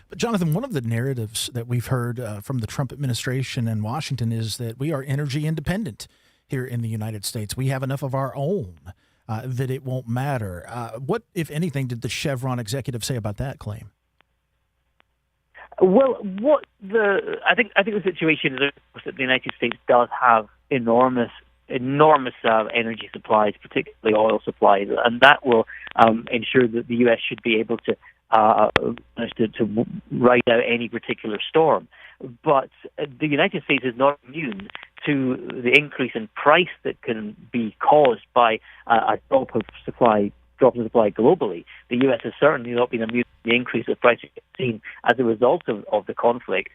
But Jonathan, one of the narratives that we've heard from the Trump administration and Washington is that we are energy independent here in the United States. We have enough of our own that it won't matter. What, if anything, did the Chevron executive say about that claim? Well, I think the situation is that the United States does have enormous energy supplies, particularly oil supplies, and that will ensure that the U.S. should be able to ride out any particular storm. But the United States is not immune to the increase in price that can be caused by a drop in supply globally. The U.S. has certainly not been immune to the increase of prices we've seen as a result of the conflict.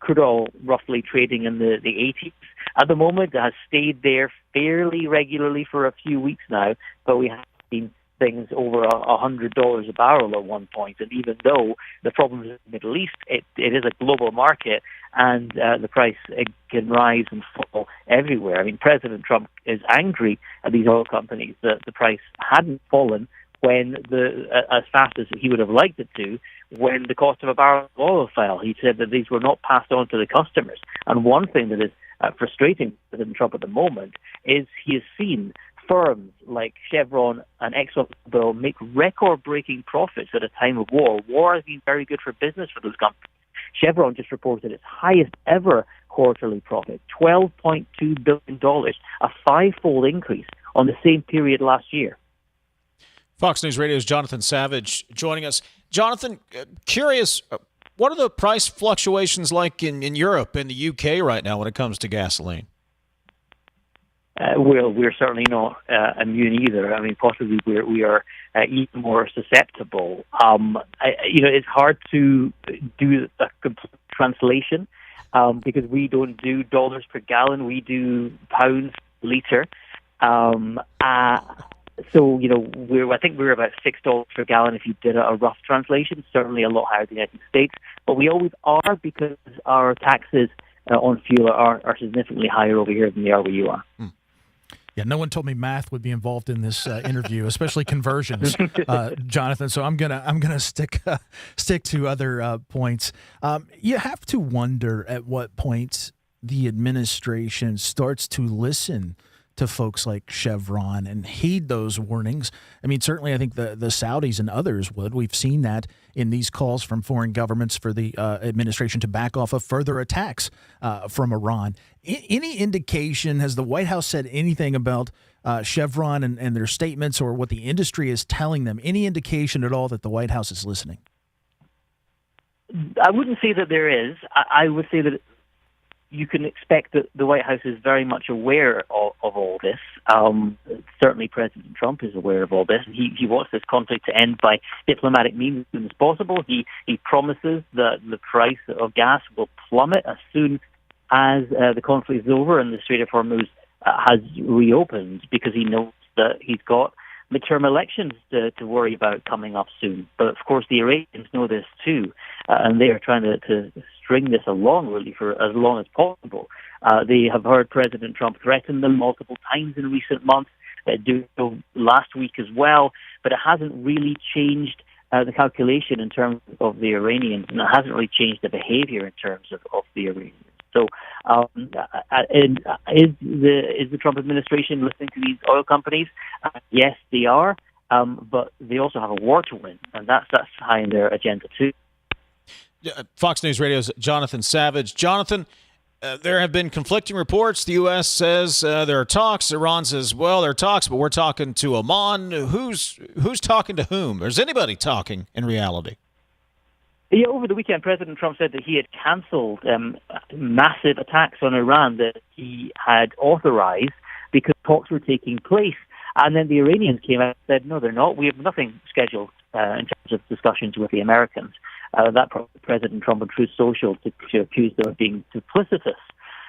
Crude oil roughly trading in the 80s at the moment. It has stayed there fairly regularly for a few weeks now, but we have seen things over $100 a barrel at one point. And even though the problem is in the Middle East, it is a global market, and the price can rise and fall everywhere. I mean, President Trump is angry at these oil companies that the price hadn't fallen when as fast as he would have liked it to, when the cost of a barrel of oil fell. He said that these were not passed on to the customers. And one thing that is frustrating President Trump at the moment is he has seen firms like Chevron and ExxonMobil make record-breaking profits at a time of war. War has been very good for business for those companies. Chevron just reported its highest ever quarterly profit, $12.2 billion, a 5-fold increase on the same period last year. Fox News Radio's Jonathan Savage joining us. Jonathan, curious, what are the price fluctuations like in Europe and the UK right now when it comes to gasoline? Well, we're certainly not immune either. I mean, possibly we are even more susceptible. It's hard to do a complete translation because we don't do dollars per gallon. We do pounds per liter. I think we're about $6 per gallon if you did a rough translation. Certainly a lot higher than the United States, but we always are because our taxes on fuel are significantly higher over here than they are where you are. Yeah, no one told me math would be involved in this interview, especially conversions, Jonathan. So I'm gonna stick to other points. You have to wonder at what point the administration starts to listen to folks like Chevron and heed those warnings. I mean, certainly I think the Saudis and others would. We've seen that in these calls from foreign governments for the administration to back off of further attacks from Iran. Any indication, has the White House said anything about Chevron and their statements or what the industry is telling them? Any indication at all that the White House is listening? I wouldn't say that there is. I would say that you can expect that the White House is very much aware of all this. Certainly President Trump is aware of all this. He wants this conflict to end by diplomatic means as soon as possible. He promises that the price of gas will plummet as soon as the conflict is over and the Strait of Hormuz has reopened, because he knows that he's got midterm elections to worry about coming up soon. But of course, the Iranians know this too, and they are trying to string this along really for as long as possible. They have heard President Trump threaten them multiple times in recent months, do so last week as well, but it hasn't really changed the calculation in terms of the Iranians, and it hasn't really changed the behavior in terms of the Iranians. So is the Trump administration listening to these oil companies? Yes, they are, but they also have a war to win, and that's high in their agenda too. Fox News Radio's Jonathan Savage. Jonathan, there have been conflicting reports. The U.S. says there are talks. Iran says, well, there are talks, but we're talking to Oman. Who's talking to whom? Is anybody talking in reality? Yeah, over the weekend, President Trump said that he had cancelled massive attacks on Iran that he had authorized because talks were taking place. And then the Iranians came out and said, no, they're not. We have nothing scheduled in terms of discussions with the Americans. That President Trump on Truth Social to accuse them of being duplicitous.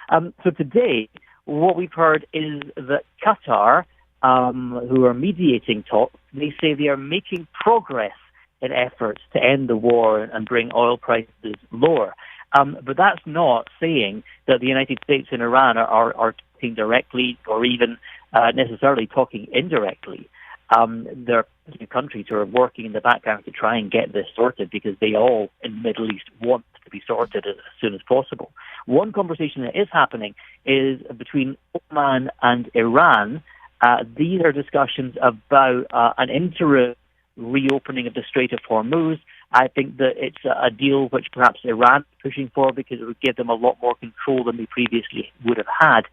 So today, what we've heard is that Qatar, who are mediating talks, they say they are making progress in efforts to end the war and bring oil prices lower. But that's not saying that the United States and Iran are talking directly or even necessarily talking indirectly. There are countries who are working in the background to try and get this sorted because they all in the Middle East want to be sorted as soon as possible. One conversation that is happening is between Oman and Iran. These are discussions about an interim reopening of the Strait of Hormuz. I think that it's a deal which perhaps Iran is pushing for because it would give them a lot more control than they previously would have had.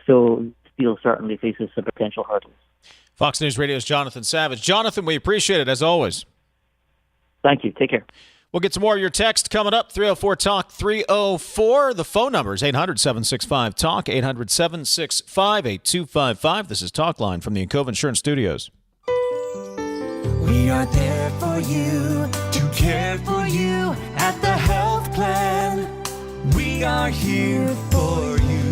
So this deal certainly faces some potential hurdles. Fox News Radio's Jonathan Savage. Jonathan, we appreciate it as always. Thank you. Take care. We'll get some more of your text coming up. 304-TALK 304. The phone number is 800-765-TALK, 800-765-8255. This is Talkline from the Encova Insurance Studios. We are there for you, to care for you at the health plan. We are here for you.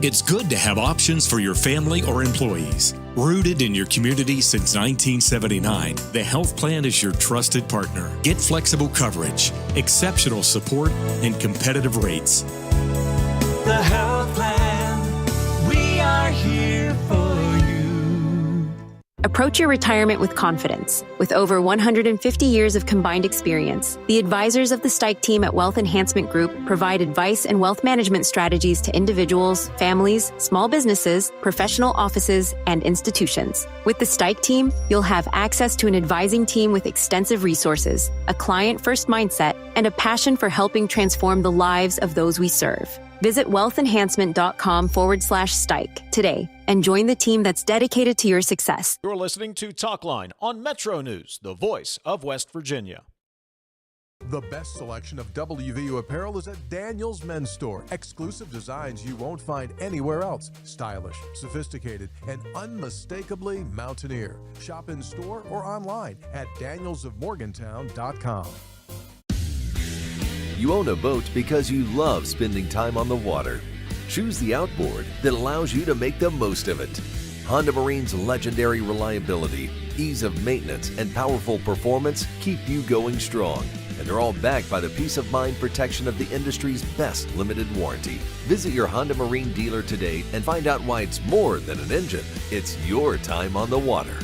It's good to have options for your family or employees. Rooted in your community since 1979, the health plan is your trusted partner. Get flexible coverage, exceptional support, and competitive rates. The health plan, we are here for you. Approach your retirement with confidence. With over 150 years of combined experience, the advisors of the Stike team at Wealth Enhancement Group provide advice and wealth management strategies to individuals, families, small businesses, professional offices, and institutions. With the Stike team, you'll have access to an advising team with extensive resources, a client-first mindset, and a passion for helping transform the lives of those we serve. Visit wealthenhancement.com/Stike today and join the team that's dedicated to your success. You're listening to Talkline on Metro News, the voice of West Virginia. The best selection of WVU apparel is at Daniel's Men's Store. Exclusive designs you won't find anywhere else. Stylish, sophisticated, and unmistakably mountaineer. Shop in store or online at danielsofmorgantown.com. You own a boat because you love spending time on the water. Choose the outboard that allows you to make the most of it. Honda Marine's legendary reliability, ease of maintenance, and powerful performance keep you going strong. And they're all backed by the peace of mind protection of the industry's best limited warranty. Visit your Honda Marine dealer today and find out why it's more than an engine. It's your time on the water.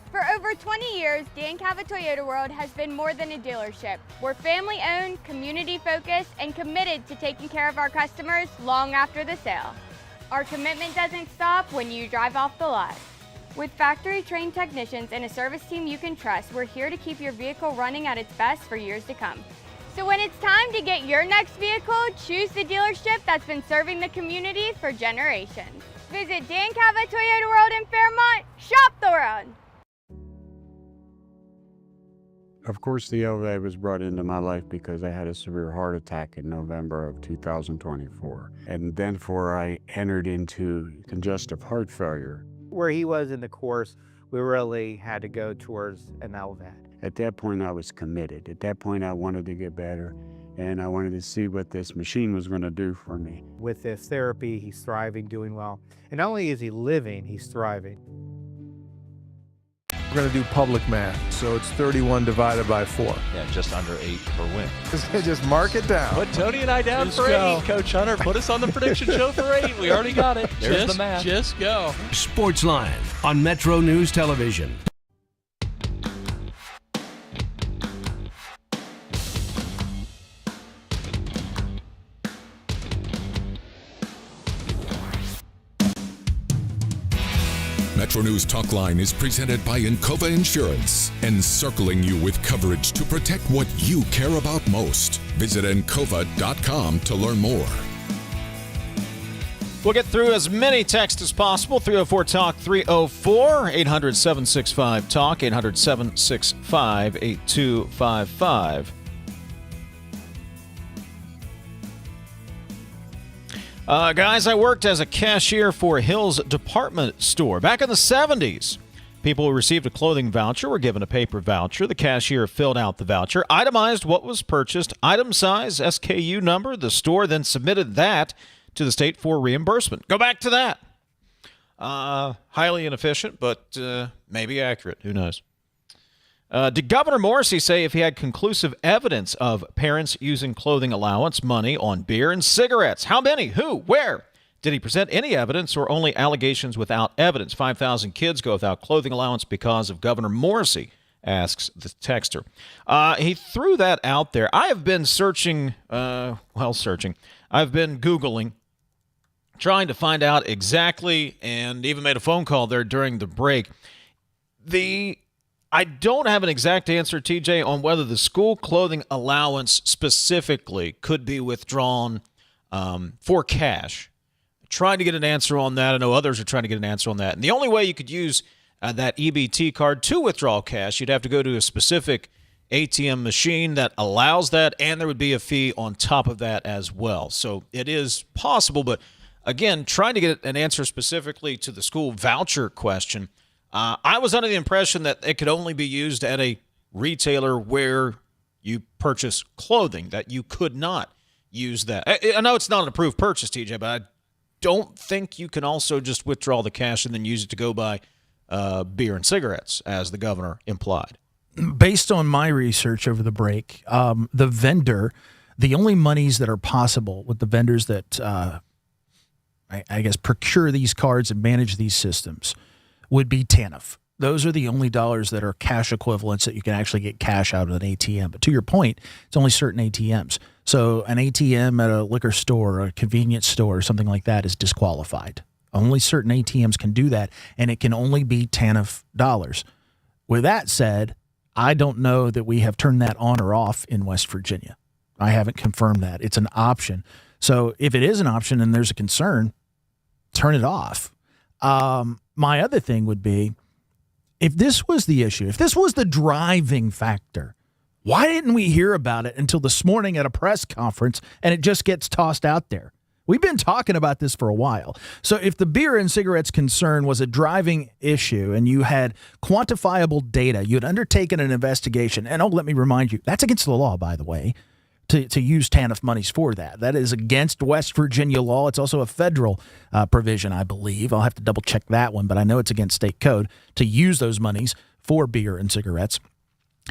For over 20 years, Dan Cava Toyota World has been more than a dealership. We're family-owned, community-focused, and committed to taking care of our customers long after the sale. Our commitment doesn't stop when you drive off the lot. With factory-trained technicians and a service team you can trust, we're here to keep your vehicle running at its best for years to come. So when it's time to get your next vehicle, choose the dealership that's been serving the community for generations. Visit Dan Cava Toyota World in Fairmont. Shop the world! Of course, the LVA was brought into my life because I had a severe heart attack in November of 2024. And then I entered into congestive heart failure. Where he was in the course, we really had to go towards an LVAD. At that point, I was committed. At that point, I wanted to get better. and I wanted to see what this machine was going to do for me. With this therapy, he's thriving, doing well. And not only is he living, he's thriving. We're going to do public math, so it's 31 divided by 4. Yeah, just under 8 per win. Just mark it down. Put Tony and I down Just for go. 8, Coach Hunter. Put us on the prediction show for 8. We already got it. There's the math. Just go. Sports Line on Metro News Television. MetroNews Talkline is presented by Encova Insurance, encircling you with coverage to protect what you care about most. Visit Encova.com to learn more. We'll get through as many texts as possible. 304-TALK, 304-800-765-TALK, 800-765-8255. Guys, I worked as a cashier for Hill's department store. Back in the 70s, people who received a clothing voucher were given a paper voucher. The cashier filled out the voucher, itemized what was purchased, item size, SKU number. The store then submitted that to the state for reimbursement. Go back to that. Highly inefficient, but maybe accurate. Who knows? Did Governor Morrisey say if he had conclusive evidence of parents using clothing allowance money on beer and cigarettes? How many? Who? Where? Did he present any evidence or only allegations without evidence? 5,000 kids go without clothing allowance because of Governor Morrisey, asks the texter. He threw that out there. I have been searching. I've been Googling, trying to find out exactly, and even made a phone call there during the break. I don't have an exact answer, TJ, on whether the school clothing allowance specifically could be withdrawn for cash. Trying to get an answer on that. I know others are trying to get an answer on that. And the only way you could use that EBT card to withdraw cash, you'd have to go to a specific ATM machine that allows that, and there would be a fee on top of that as well. So it is possible, but again, trying to get an answer specifically to the school voucher question, I was under the impression that it could only be used at a retailer where you purchase clothing, that you could not use that. I know it's not an approved purchase, TJ, but I don't think you can also just withdraw the cash and then use it to go buy beer and cigarettes, as the governor implied. Based on my research over the break, the vendor, the only monies that are possible with the vendors that, I guess, procure these cards and manage these systems would be TANF. Those are the only dollars that are cash equivalents that you can actually get cash out of an ATM. But to your point, it's only certain ATMs. So an ATM at a liquor store, or a convenience store, or something like that is disqualified. Only certain ATMs can do that, and it can only be TANF dollars. With that said, I don't know that we have turned that on or off in West Virginia. I haven't confirmed that. It's an option. So if it is an option and there's a concern, turn it off. My other thing would be, if this was the issue, if this was the driving factor, why didn't we hear about it until this morning at a press conference and it just gets tossed out there? We've been talking about this for a while. So if the beer and cigarettes concern was a driving issue and you had quantifiable data, you had undertaken an investigation, and let me remind you, that's against the law, by the way, to use TANF monies for that. That is against West Virginia law. It's also a federal provision, I believe. I'll have to double check that one, but I know it's against state code to use those monies for beer and cigarettes.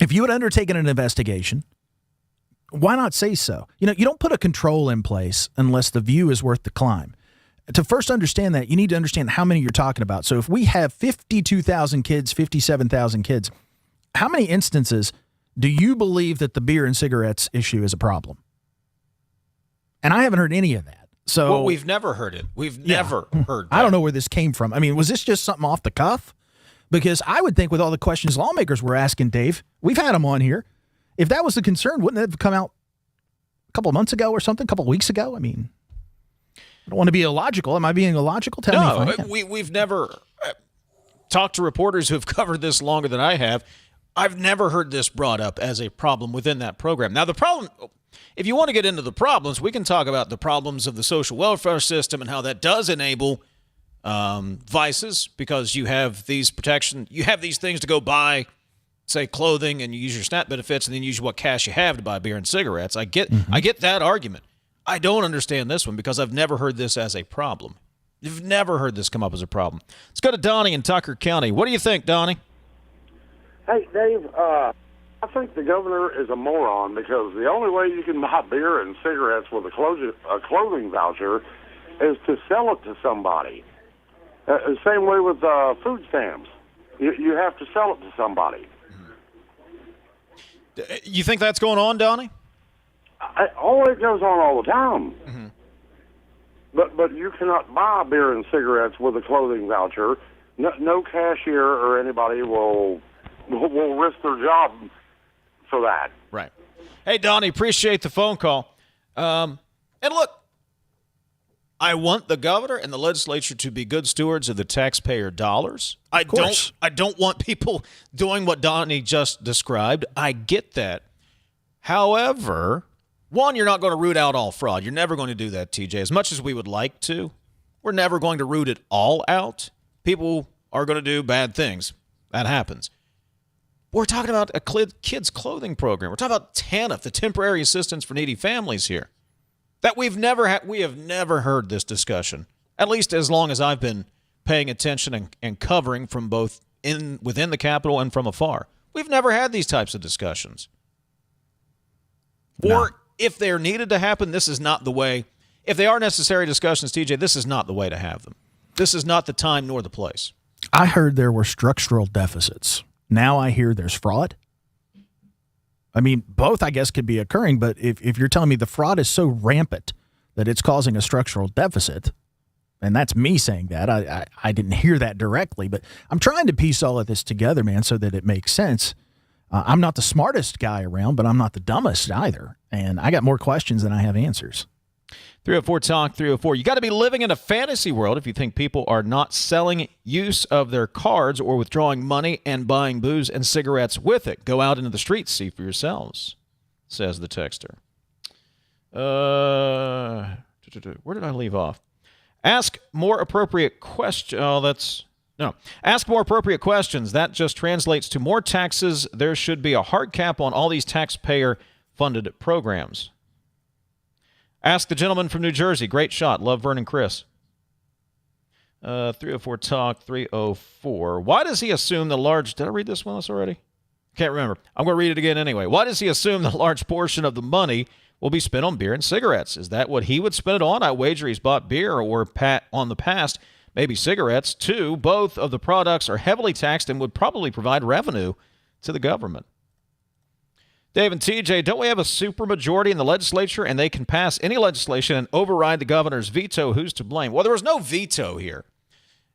If you had undertaken an investigation, why not say so? You don't put a control in place unless the view is worth the climb. To first understand that, you need to understand how many you're talking about. So if we have 52,000 kids, 57,000 kids, how many instances do you believe that the beer and cigarettes issue is a problem? And I haven't heard any of that. So Well, we've never heard it. We've never heard that. I don't know where this came from. I mean, was this just something off the cuff? Because I would think with all the questions lawmakers were asking, Dave, we've had them on here. If that was the concern, wouldn't it have come out a couple of months ago or something, a couple of weeks ago? I mean, I don't want to be illogical. Am I being illogical? Tell me if I am. We've never talked to reporters who have covered this longer than I have. I've never heard this brought up as a problem within that program. Now, the problem, if you want to get into the problems, we can talk about the problems of the social welfare system and how that does enable vices, because you have these protections, you have these things to go buy say, clothing and you use your SNAP benefits and then use what cash you have to buy beer and cigarettes. I get that argument. I don't understand this one because I've never heard this as a problem. You've never heard this come up as a problem. Let's go to Donnie in Tucker County. What do you think, Donnie? Hey, Dave, I think the governor is a moron because the only way you can buy beer and cigarettes with a clothing voucher is to sell it to somebody. Same way with food stamps. You have to sell it to somebody. You think that's going on, Donnie? It goes on all the time. Mm-hmm. But you cannot buy beer and cigarettes with a clothing voucher. No cashier or anybody will risk their job for that. Right. Hey, Donnie, appreciate the phone call. And look, I want the governor and the legislature to be good stewards of the taxpayer dollars. I don't want people doing what Donnie just described. I get that. However, one, you're not going to root out all fraud. You're never going to do that, TJ. As much as we would like to, we're never going to root it all out. People are going to do bad things. That happens. We're talking about a kids' clothing program. We're talking about TANF, the Temporary Assistance for Needy Families here. That we have never heard this discussion, at least as long as I've been paying attention and covering from both within the Capitol and from afar. We've never had these types of discussions. No. Or if they're needed to happen, this is not the way. If they are necessary discussions, TJ, this is not the way to have them. This is not the time nor the place. I heard there were structural deficits. Now I hear there's fraud. I mean, both, I guess, could be occurring, but if you're telling me the fraud is so rampant that it's causing a structural deficit, and that's me saying that, I didn't hear that directly, but I'm trying to piece all of this together, man, so that it makes sense. I'm not the smartest guy around, but I'm not the dumbest either, and I got more questions than I have answers. 304 Talk 304. You got to be living in a fantasy world if you think people are not selling use of their cards or withdrawing money and buying booze and cigarettes with it. Go out into the streets, see for yourselves, says the texter. Where did I leave off? Ask more appropriate questions. Ask more appropriate questions. That just translates to more taxes. There should be a hard cap on all these taxpayer-funded programs. Ask the gentleman from New Jersey. Great shot. Love Vernon Criss. 304 Talk 304. Why does he assume the large... Did I read this one already? Can't remember. I'm going to read it again anyway. Why does he assume the large portion of the money will be spent on beer and cigarettes? Is that what he would spend it on? I wager he's bought beer or on the past, maybe cigarettes. Two, both of the products are heavily taxed and would probably provide revenue to the government. Dave and TJ, don't we have a supermajority in the legislature and they can pass any legislation and override the governor's veto? Who's to blame? Well, there was no veto here.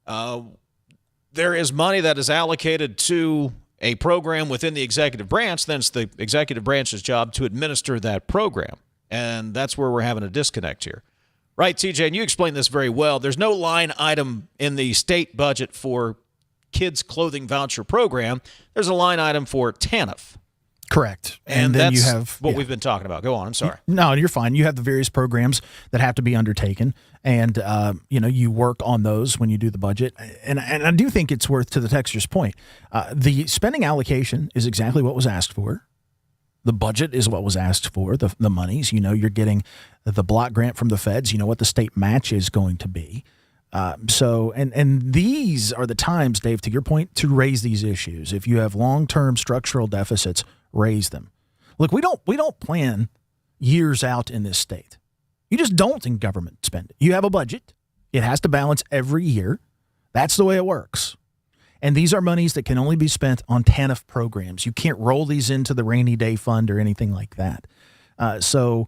There is money that is allocated to a program within the executive branch. Then it's the executive branch's job to administer that program. And that's where we're having a disconnect here. Right, TJ? And you explained this very well. There's no line item in the state budget for kids' clothing voucher program. There's a line item for TANF. Correct. And then that's you have what we've been talking about. Go on. I'm sorry. No, you're fine. You have the various programs that have to be undertaken, and you work on those when you do the budget. And I do think it's worth, to the texter's point, the spending allocation is exactly what was asked for. The budget is what was asked for. The monies, you're getting the block grant from the feds. You know what the state match is going to be. And these are the times, Dave, to your point, to raise these issues. If you have long-term structural deficits, raise them. Look, we don't plan years out in this state. You just don't in government spending. You have a budget. It has to balance every year. That's the way it works. And these are monies that can only be spent on TANF programs. You can't roll these into the rainy day fund or anything like that. So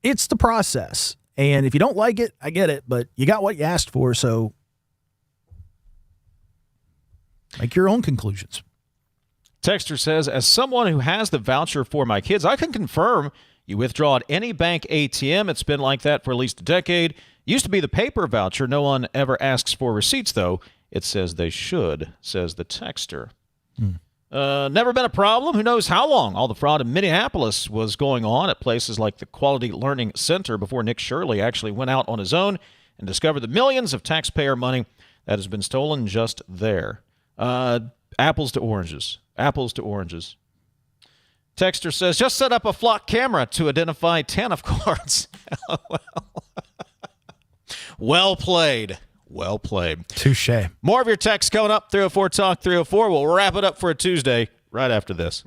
it's the process. And if you don't like it, I get it, but you got what you asked for, so make your own conclusions. Texter says, as someone who has the voucher for my kids, I can confirm you withdraw at any bank ATM. It's been like that for at least a decade. Used to be the paper voucher. No one ever asks for receipts, though. It says they should, says the texter. Never been a problem. Who knows how long all the fraud in Minneapolis was going on at places like the Quality Learning Center before Nick Shirley actually went out on his own and discovered the millions of taxpayer money that has been stolen just there. Apples to oranges. Apples to oranges. Texter says, just set up a flock camera to identify TANF cards. Well played. Well played. Touche. More of your texts coming up. 304 Talk 304. We'll wrap it up for a Tuesday right after this.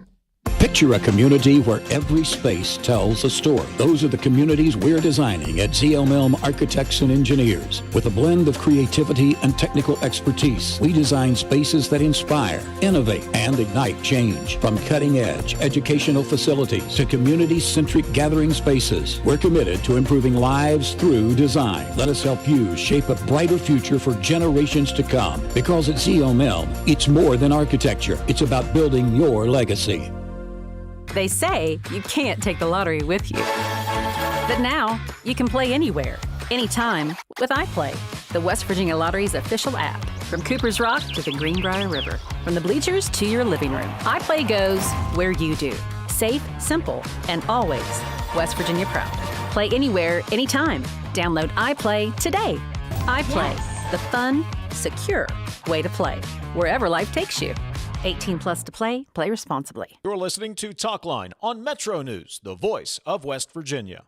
Picture a community where every space tells a story. Those are the communities we're designing at ZLM Architects and Engineers. With a blend of creativity and technical expertise, we design spaces that inspire, innovate, and ignite change. From cutting-edge educational facilities to community-centric gathering spaces, we're committed to improving lives through design. Let us help you shape a brighter future for generations to come. Because at ZLM, it's more than architecture. It's about building your legacy. They say you can't take the lottery with you. But now, you can play anywhere, anytime with iPlay, the West Virginia Lottery's official app. From Cooper's Rock to the Greenbrier River, from the bleachers to your living room, iPlay goes where you do. Safe, simple, and always West Virginia proud. Play anywhere, anytime. Download iPlay today. iPlay, the fun, secure way to play, wherever life takes you. 18 plus to play. Play responsibly. You're listening to Talkline on Metro News, the voice of West Virginia.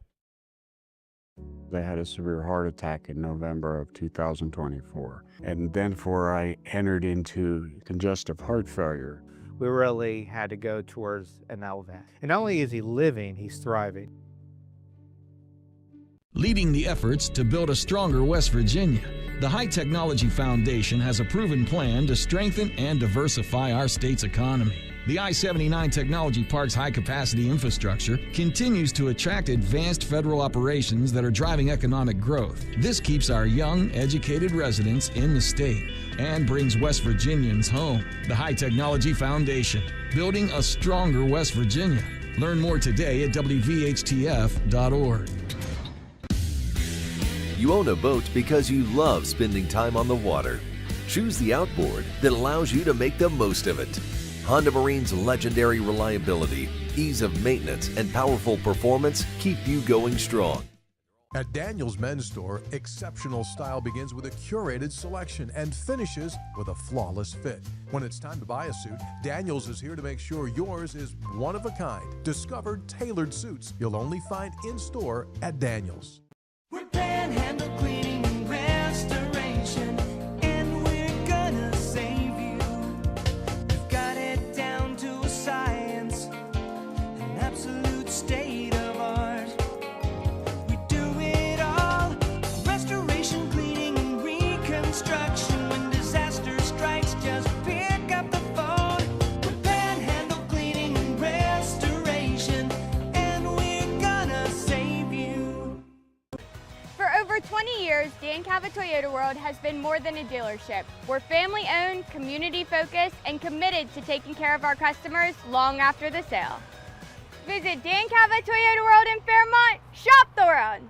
I had a severe heart attack in November of 2024. And then I entered into congestive heart failure. We really had to go towards an LVAD. And not only is he living, he's thriving. Leading the efforts to build a stronger West Virginia, the High Technology Foundation has a proven plan to strengthen and diversify our state's economy. The I-79 Technology Park's high-capacity infrastructure continues to attract advanced federal operations that are driving economic growth. This keeps our young, educated residents in the state and brings West Virginians home. The High Technology Foundation, building a stronger West Virginia. Learn more today at WVHTF.org. You own a boat because you love spending time on the water. Choose the outboard that allows you to make the most of it. Honda Marine's legendary reliability, ease of maintenance, and powerful performance keep you going strong. At Daniel's Men's Store, exceptional style begins with a curated selection and finishes with a flawless fit. When it's time to buy a suit, Daniel's is here to make sure yours is one of a kind. Discover tailored suits you'll only find in store at Daniel's. We're Panhandle Cleaning and Restoration, and we're gonna save you. We've got it down to a science, an absolute state of art. We do it all, restoration, cleaning, and reconstruction. When disaster strikes, just pick up the phone. We're Panhandle Cleaning and Restoration, and we're gonna save you. For over 20 years, Dan Cava Toyota World has been more than a dealership. We're family-owned, community-focused, and committed to taking care of our customers long after the sale. Visit Dan Cava Toyota World in Fairmont. Shop the world!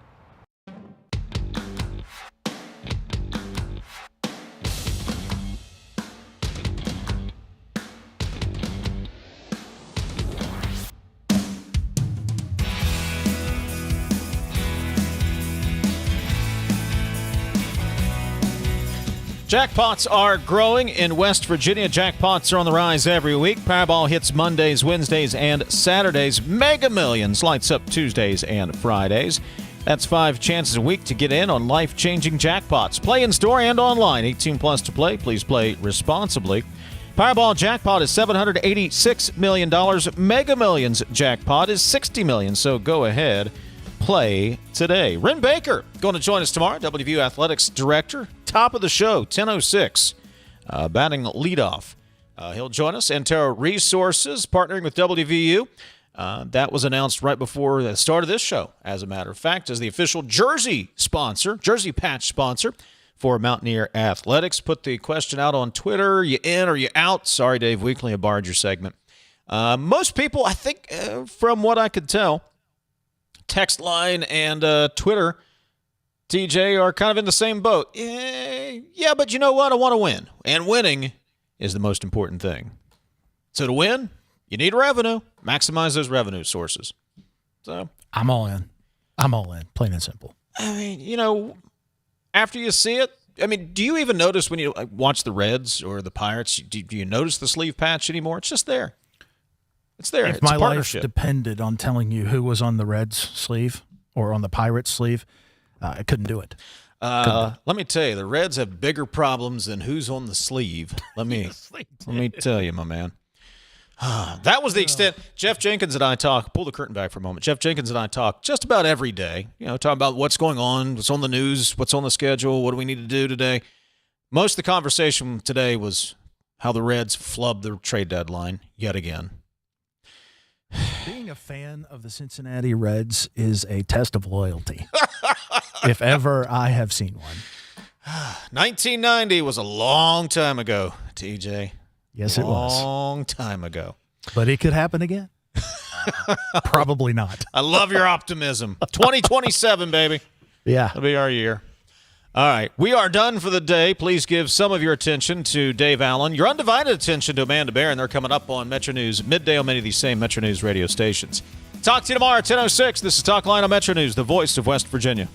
Jackpots are growing in West Virginia. Jackpots are on the rise every week. Powerball hits Mondays, Wednesdays, and Saturdays. Mega Millions lights up Tuesdays and Fridays. That's 5 chances a week to get in on life-changing jackpots. Play in store and online. 18 plus to play. Please play responsibly. Powerball jackpot is $786 million. Mega Millions jackpot is $60 million. So go ahead. Play today. Ren Baker going to join us tomorrow, WVU Athletics Director. Top of the show, 10:06, batting leadoff. He'll join us. Antero Resources, partnering with WVU. That was announced right before the start of this show, as a matter of fact, as the official jersey patch sponsor for Mountaineer Athletics. Put the question out on Twitter. You in or you out? Sorry, Dave Weekly, I barred your segment. Most people, I think, from what I could tell, text line and Twitter, TJ, are kind of in the same boat. Yeah, but you know what? I want to win. And winning is the most important thing. So to win, you need revenue. Maximize those revenue sources. So I'm all in. Plain and simple. I mean, after you see it, I mean, do you even notice when you watch the Reds or the Pirates? Do you notice the sleeve patch anymore? It's just there. It's there. If It's my a life partnership. depended on telling you who was on the Reds sleeve or on the Pirates sleeve, I couldn't do it. Let me tell you, the Reds have bigger problems than who's on the sleeve. Let me tell you, my man. That was the extent. Jeff Jenkins and I talk. Pull the curtain back for a moment. Jeff Jenkins and I talk just about every day. Talking about what's going on, what's on the news, what's on the schedule, what do we need to do today. Most of the conversation today was how the Reds flubbed the trade deadline yet again. Being a fan of the Cincinnati Reds is a test of loyalty, if ever I have seen one. 1990 was a long time ago, TJ. Yes, it was. Long time ago. But it could happen again. Probably not. I love your optimism. 2027, baby. Yeah. That'll be our year. All right. We are done for the day. Please give some of your attention to Dave Allen. Your undivided attention to Amanda Bear, and they're coming up on Metro News midday on many of these same Metro News radio stations. Talk to you tomorrow at 10:06. This is Talkline on Metro News, the voice of West Virginia.